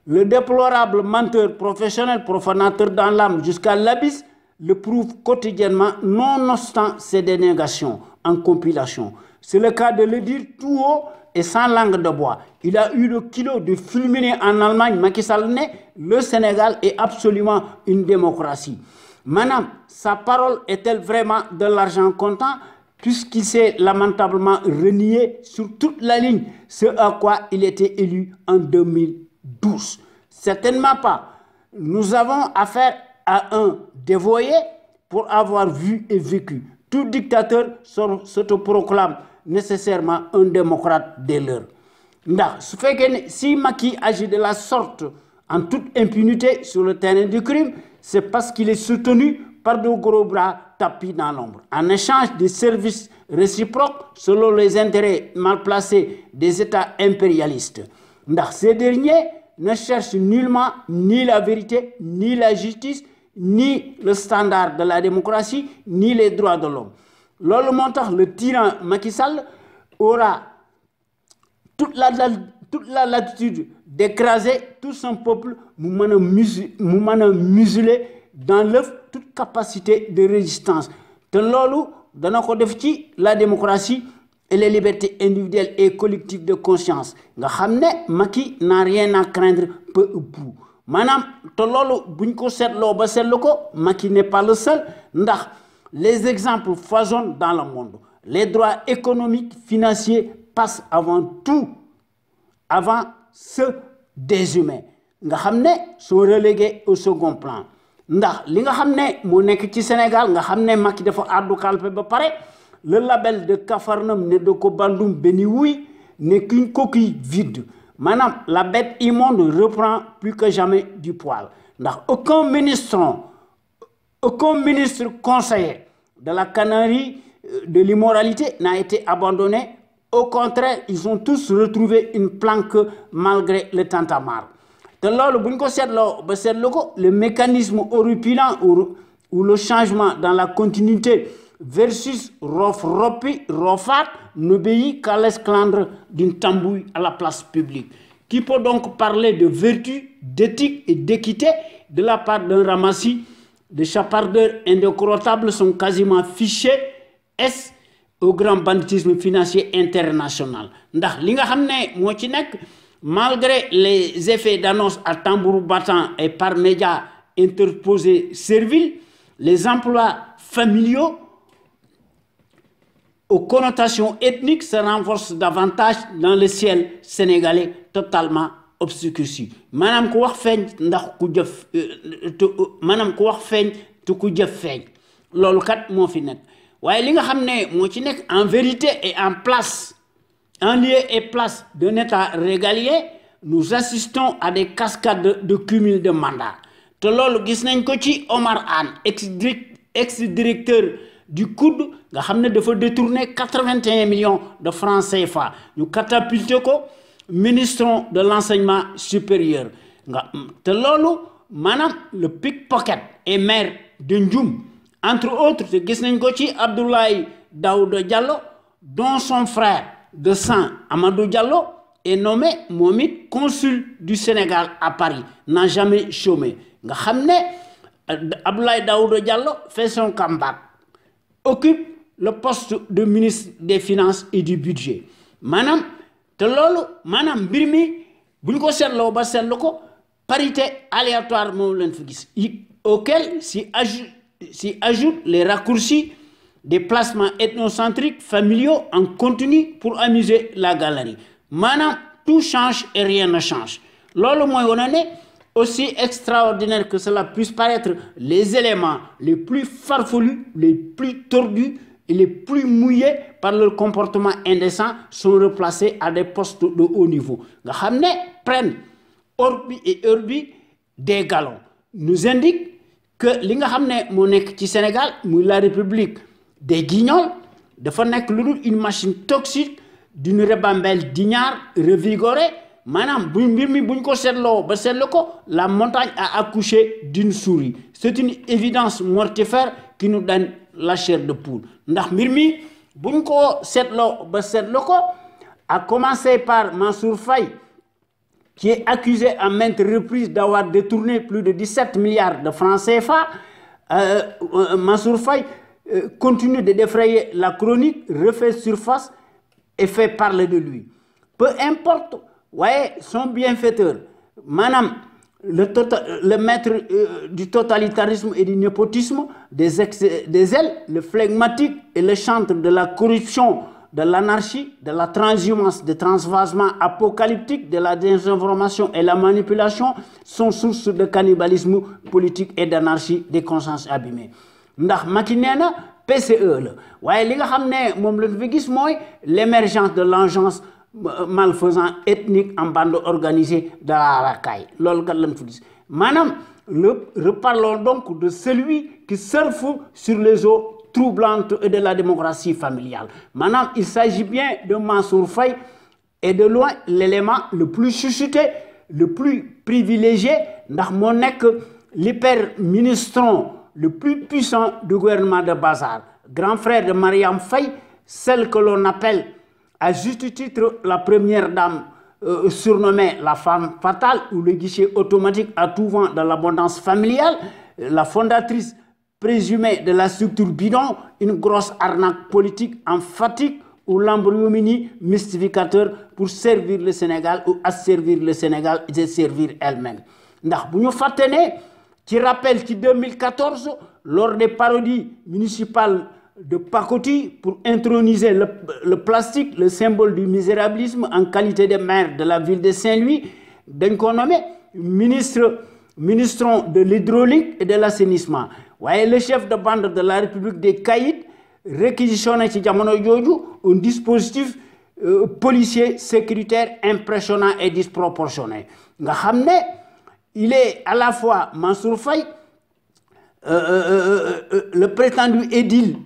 le déplorable menteur professionnel, profanateur dans l'âme jusqu'à l'abysse, le prouve quotidiennement, nonobstant ses dénégations en compilation. C'est le cas de le dire tout haut et sans langue de bois. Il a eu le kilo de fulminer en Allemagne, Macky Sall, le Sénégal est absolument une démocratie. Madame, sa parole est-elle vraiment de l'argent comptant, puisqu'il s'est lamentablement renié sur toute la ligne, ce à quoi il était élu en 2012? Certainement pas. Nous avons affaire à un dévoyé pour avoir vu et vécu. Tout dictateur s'autoproclame nécessairement un démocrate dès l'heure. Si Macky agit de la sorte en toute impunité sur le terrain du crime, c'est parce qu'il est soutenu par de gros bras tapis dans l'ombre. En échange des services réciproques selon les intérêts mal placés des États impérialistes. Ces derniers ne cherchent nullement ni la vérité, ni la justice, ni le standard de la démocratie, ni les droits de l'homme. Lors montant, le tyran Macky Sall aura toute la latitude d'écraser tout son peuple, muselé dans l'œuf toute capacité de résistance. De lolu, la démocratie et les libertés individuelles et collectives de conscience. Nga xamné Macky n'a rien à craindre peu ou prou. Manam te lolu buñ ko sétlo ba sétlu ko, Macky n'est pas le seul ndax les exemples foisonnent dans le monde. Les droits économiques, financiers passent avant tout, avant ceux des humains. Nga xamné sont relégués au second plan. Ndax li nga xamné mo nek ci Sénégal nga xamné Macky dafa addu kalpe ba paré, le label de Capharnaüm ne de ko Bandoum Beniwoui n'est qu'une coquille vide. Madame, la bête immonde reprend plus que jamais du poil. Ndax aucun ministre conseiller de la Canarie de l'immoralité n'a été abandonné. Au contraire, ils ont tous retrouvé une planque malgré le tintamarre. Le mécanisme horripilant ou le changement dans la continuité versus Rofat n'obéit qu'à l'esclandre d'une tambouille à la place publique. Qui peut donc parler de vertu, d'éthique et d'équité de la part d'un ramassis de chapardeurs indécrottables sont quasiment fichés au grand banditisme financier international. Ndax li nga xamné mo ci nek malgré les effets d'annonce à tambour battant et par médias interposés serviles, les emplois familiaux aux connotations ethniques se renforcent davantage dans le ciel sénégalais totalement obscurci. Manam ko wax feñ ndax ku jëf manam ko wax feñ te ku jëf feñ lolu kat mo fi nek. Waye li nga xamné mo ci nek en vérité et en place, en lieu et place d'un état régalien, nous assistons à des cascades de cumul de mandats. Te lolu gis nañ ko ci Omar Anne, ex-directeur du COUD, nga xamné dafa détourner 81 millions de francs CFA. Ñu catapulté ko ministre de l'enseignement supérieur. Te lolu manam le pickpocket et maire de Ndioum. Entre autres, gis nañ ko ci Abdoulaye Daouda Diallo, dont son frère de sang Amadou Diallo est nommé Momit consul du Sénégal à Paris, n'a jamais chômé. Nga xamné Abdoulaye Daouda Diallo fait son comeback, occupe le poste de ministre des Finances et du Budget. Manam te lolu manam mbir mi buñ ko sétlo ba sétlu ko parité aléatoire mom lañ fi gis, auquel s'y ajoutent les raccourcis des placements ethnocentriques familiaux en continu pour amuser la galerie. Maintenant, tout change et rien ne change. Lolo moy wonane aussi extraordinaire que cela puisse paraître, les éléments les plus farfelus, les plus tordus et les plus mouillés par leur comportement indécent sont replacés à des postes de haut niveau. Nga xamné prennent orbi et urbi des galons. Nous indique que li nga xamné mo nek ci Sénégal muy la République des guignols dafa nek une machine toxique d'une ribambelle d'ignare revigorée Manam la montagne a accouché d'une souris. C'est une évidence mortifère qui nous donne la chair de poule. Ndax mirmi buñ ko setlo ba setlo ko a commencé par Mansour Faye qui est accusé à maintes reprises d'avoir détourné plus de 17 milliards de francs CFA. Mansour Faye continue de défrayer la chronique, refait surface et fait parler de lui. Peu importe, ouais, son bienfaiteur, madame, le maître du totalitarisme et du népotisme, des ailes, le flegmatique et le chantre de la corruption, de l'anarchie, de la transhumance, des transvasements apocalyptiques, de la désinformation et la manipulation sont source de cannibalisme politique et d'anarchie des consciences abîmées. Ndax Macky nee na PCE la waaye li nga xam ne moom lañ fi gis mooy l'émergence de l'engeance malfaisant ethnique en bande organisée de la racaille loolu kat lañ fi gis maanaam reparlons donc de celui qui surfe sur les eaux troublante de la démocratie familiale. Maintenant, il s'agit bien de Mansour Faye et de loin l'élément le plus chuchoté, le plus privilégié, ndax moo nekk l'hyper-ministron le plus puissant du gouvernement de Bazar. Grand frère de Mariam Faye, celle que l'on appelle à juste titre la première dame surnommée la femme fatale ou le guichet automatique à tout vent de l'abondance familiale, la fondatrice présumé de la structure bidon, une grosse arnaque politique emphatique ou l'embryomini mystificateur pour servir le Sénégal ou asservir le Sénégal et se servir elle-même. Ndax bu ñu fàtte ne ci rappel ci 2014 lors des parodies municipales de pacotille pour introniser le plastique, le symbole du misérabilisme en qualité de maire de la ville de Saint-Louis, dañ ko nommé ministron de l'hydraulique et de l'assainissement. Ouais, le chef de bande de la République des Caïds réquisitionné ci jamono jooju un dispositif policier sécuritaire impressionnant et disproportionné. Nga xam ne il est à la fois Mansour Faye, le prétendu édile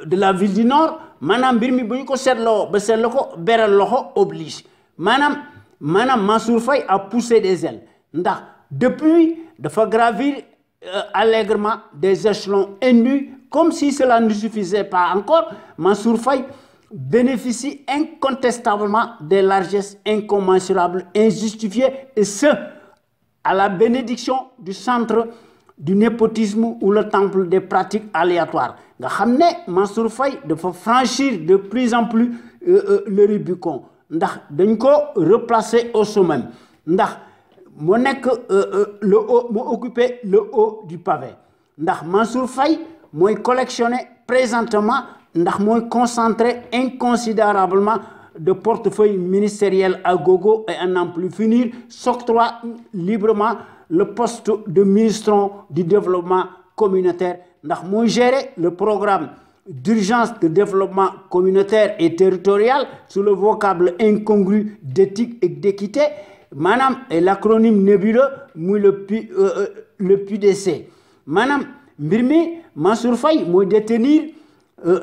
de la ville du Nord, maanaam mbir mi bu ñu ko seetloo ba seetlu ko beral loxo oblige. Maanaam Mansour Faye a poussé des ailes. Ndax depuis dafa gravir allègrement des échelons indus, comme si cela ne suffisait pas encore. Mansour Faye bénéficie incontestablement des largesses incommensurables, injustifiées, et ce, à la bénédiction du centre du népotisme ou le temple des pratiques aléatoires. Nga xam ne Mansour Faye dafa franchir de plus en plus le Rubicon ndax dañ ko replacer au sommet ndax moo nekk le haut moo occupé le haut du pavé ndax Mansour Faye mooy collectionner présentement ndax mooy concentrer inconsidérablement de portefeuilles ministériels à gogo et à n'en plus finir, s'octroie librement le poste de ministre du développement communautaire ndax mooy gérer le programme d'urgence de développement communautaire et territorial sous le vocable incongru d'éthique et d'équité, maanaam et l'acronyme nébuleux muy le PUDC. Maanaam mbir mi Mansour Faye mooy détenir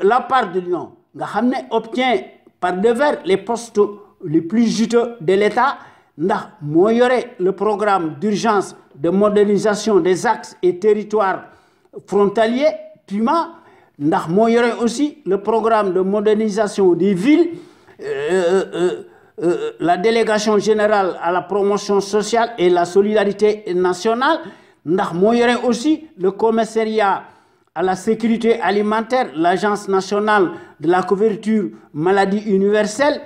la part de Lion nga xam ne obtient par devers les postes les plus juteux de l'État ndax moo yore le programme d'urgence de modernisation des axes et territoires frontaliers PUMA ndax moo yore aussi le programme de modernisation des villes, la délégation générale à la promotion sociale et la solidarité nationale ndax moo yore aussi le commissariat à la sécurité alimentaire, l'agence nationale de la couverture maladie universelle.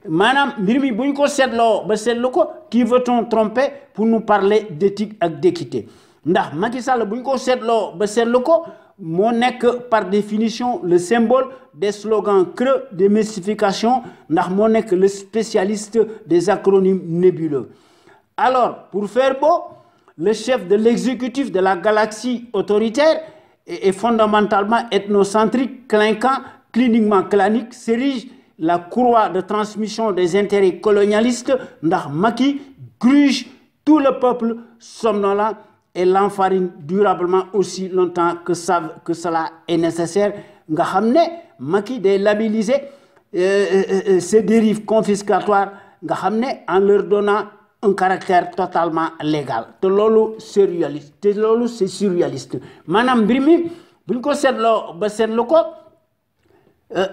Maanaam mbir mi bu ñu ko seetloo ba seetlu ko qui veut-on tromper pour nous parler d'éthique ak d'équité ndax Macky Sall bu ñu ko seetloo ba seetlu ko moo nekk par définition le symbole des slogans creux de mystification ndax moo nekk le spécialiste des acronymes nébuleux. Alors pour faire beau, le chef de l'exécutif de la galaxie autoritaire et fondamentalement ethnocentrique, clinquant, cliniquement clanique, s'érige la courroie de transmission des intérêts colonialistes ndax Macky gruge tout le peuple somnolent et l'enfarine durablement aussi longtemps que cela est nécessaire. Nga xam ne Macky day labelliser ces dérives confiscatoires nga xamné en leur donnant un caractère totalement légal te lolu surréaliste te lolu c'est surréaliste manam mbir mi buñ ko sétlo ba sétlu ko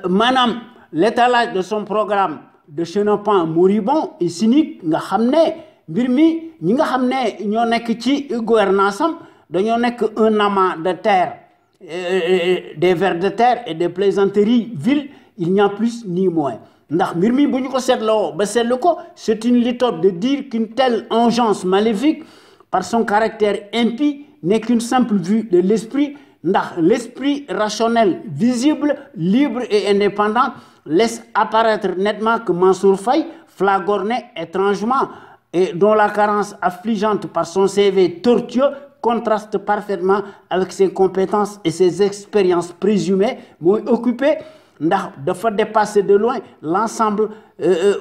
manam l'étalage de son programme de chenapan moribond et cynique nga xamné mbir mi ñi nga xamné ño nek ci gouvernance am dañoo nek un amas de terre des vers de terre et des plaisanteries viles il n'y a plus ni moins ndax mbir mi buñ ko sétlo ba sétlu ko c'est une litote de dire qu'une telle engeance maléfique par son caractère impie n'est qu'une simple vue de l'esprit ndax l'esprit rationnel visible libre et indépendant laisse apparaître nettement que Mansour Faye flagorné étrangement et dont la carence affligeante par son CV tortueux contraste parfaitement avec ses compétences et ses expériences présumées m'ont occupé ndax dafa dépasser de loin l'ensemble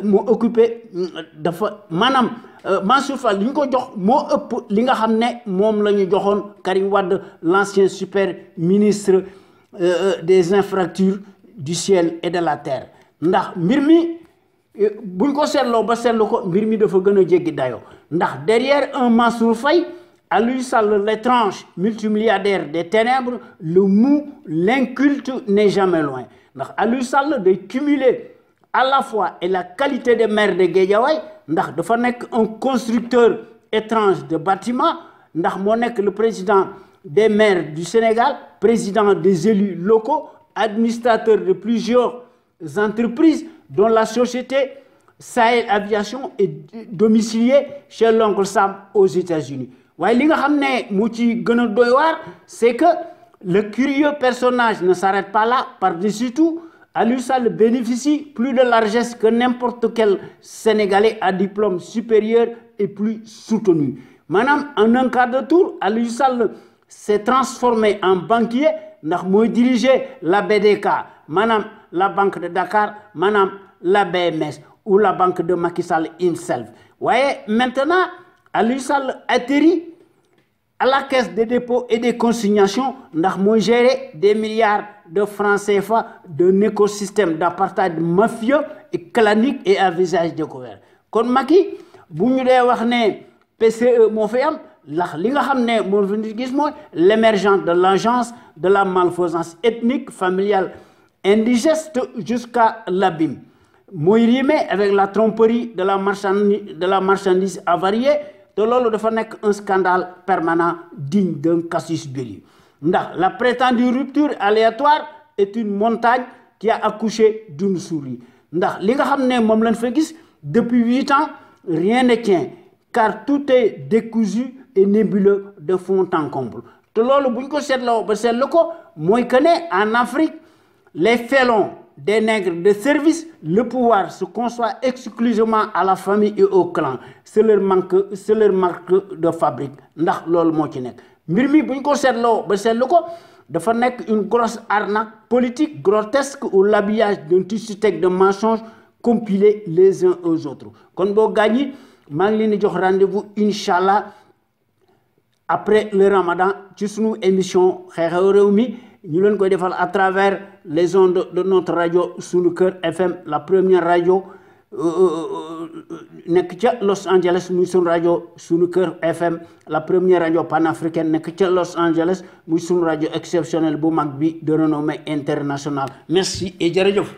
m'ont occupé dafa manam Mansour Faye li ñu ko jox moo ëpp li nga xam ne moom la ñu joxoon Karim Wade l'ancien super ministre des infrastructures du ciel et de la terre ndax mbir mi buñ ko seetloo ba seetlu ko mbir mi dafa gën a jéggi dayoo ndax derrière un Mansour Faye à lui seul l'étrange multimilliardaire des ténèbres le mou l'inculte n'est jamais loin ndax à lui seul de cumuler à la fois et la qualité de maire de Guédiawaye ndax dafa nek un constructeur étrange de bâtiments ndax mo nek le président des maires du Sénégal président des élus locaux administrateur de plusieurs entreprises dont la société Sahel Aviation est domiciliée chez l'oncle Sam aux États-Unis waaye li nga xamné mu ci gëna doy war c'est que le curieux personnage ne s'arrête pas là par-dessus tout à lui seul bénéficie plus de largesse que n'importe quel Sénégalais à diplôme supérieur et plus soutenu manam en un quart de tour à lui seul s'est transformé en banquier ndax moy diriger la BDK manam la Banque de Dakar manam la BMS ou la Banque de Macky Sall himself voyez maintenant à lui seul atterri à la caisse des dépôts et des consignations ndax moy gérer des milliards de francs CFA d'un écosystème d'apartheid mafieux et clanique et à visage découvert kon Macky bu ñu dé wax né PCE mo fi am ndax li nga xamné mo fi gis moy l'émergence de l'agence de la malfaisance ethnique familiale indigeste jusqu'à l'abîme moy rimé avec la tromperie de la marchandise avariée de lolu dafa nek un scandale permanent digne d'un casus belli ndax la prétendue rupture aléatoire est une montagne qui a accouché d'une souris ndax li nga xamné mom lañ fa gis depuis 8 ans rien ne tient car tout est décousu et nébuleux de fond en comble te lolu buñ ko sétlo ba sétlu ko moy que né en Afrique les félons des nègres de service, le pouvoir se conçoit exclusivement à la famille et au clan. C'est leur marque de fabrique. Ndax lool mo ci nek. Mbir mi buñ ko sétlo ba sétlu ko dafa nek une grosse arnaque politique grotesque où l'habillage d'un tissu de mensonges compilés les uns aux autres. Kon bo gañi ma ngi leen jox rendez-vous inchallah après le Ramadan ci sunu émission xeexew réew mi ñu leen koy defal à travers les ondes de notre radio Sunu Kër FM la première radio nek ci Los Angeles muy sunu radio Sunu Kër FM la première radio panafricaine nek ci Los Angeles muy sunu radio exceptionnel bu mag bi de renommée internationale merci et jërëjëf.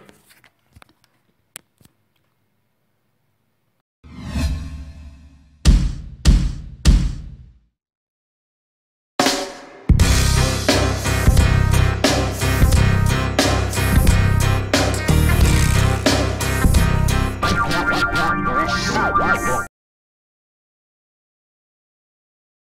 Yes.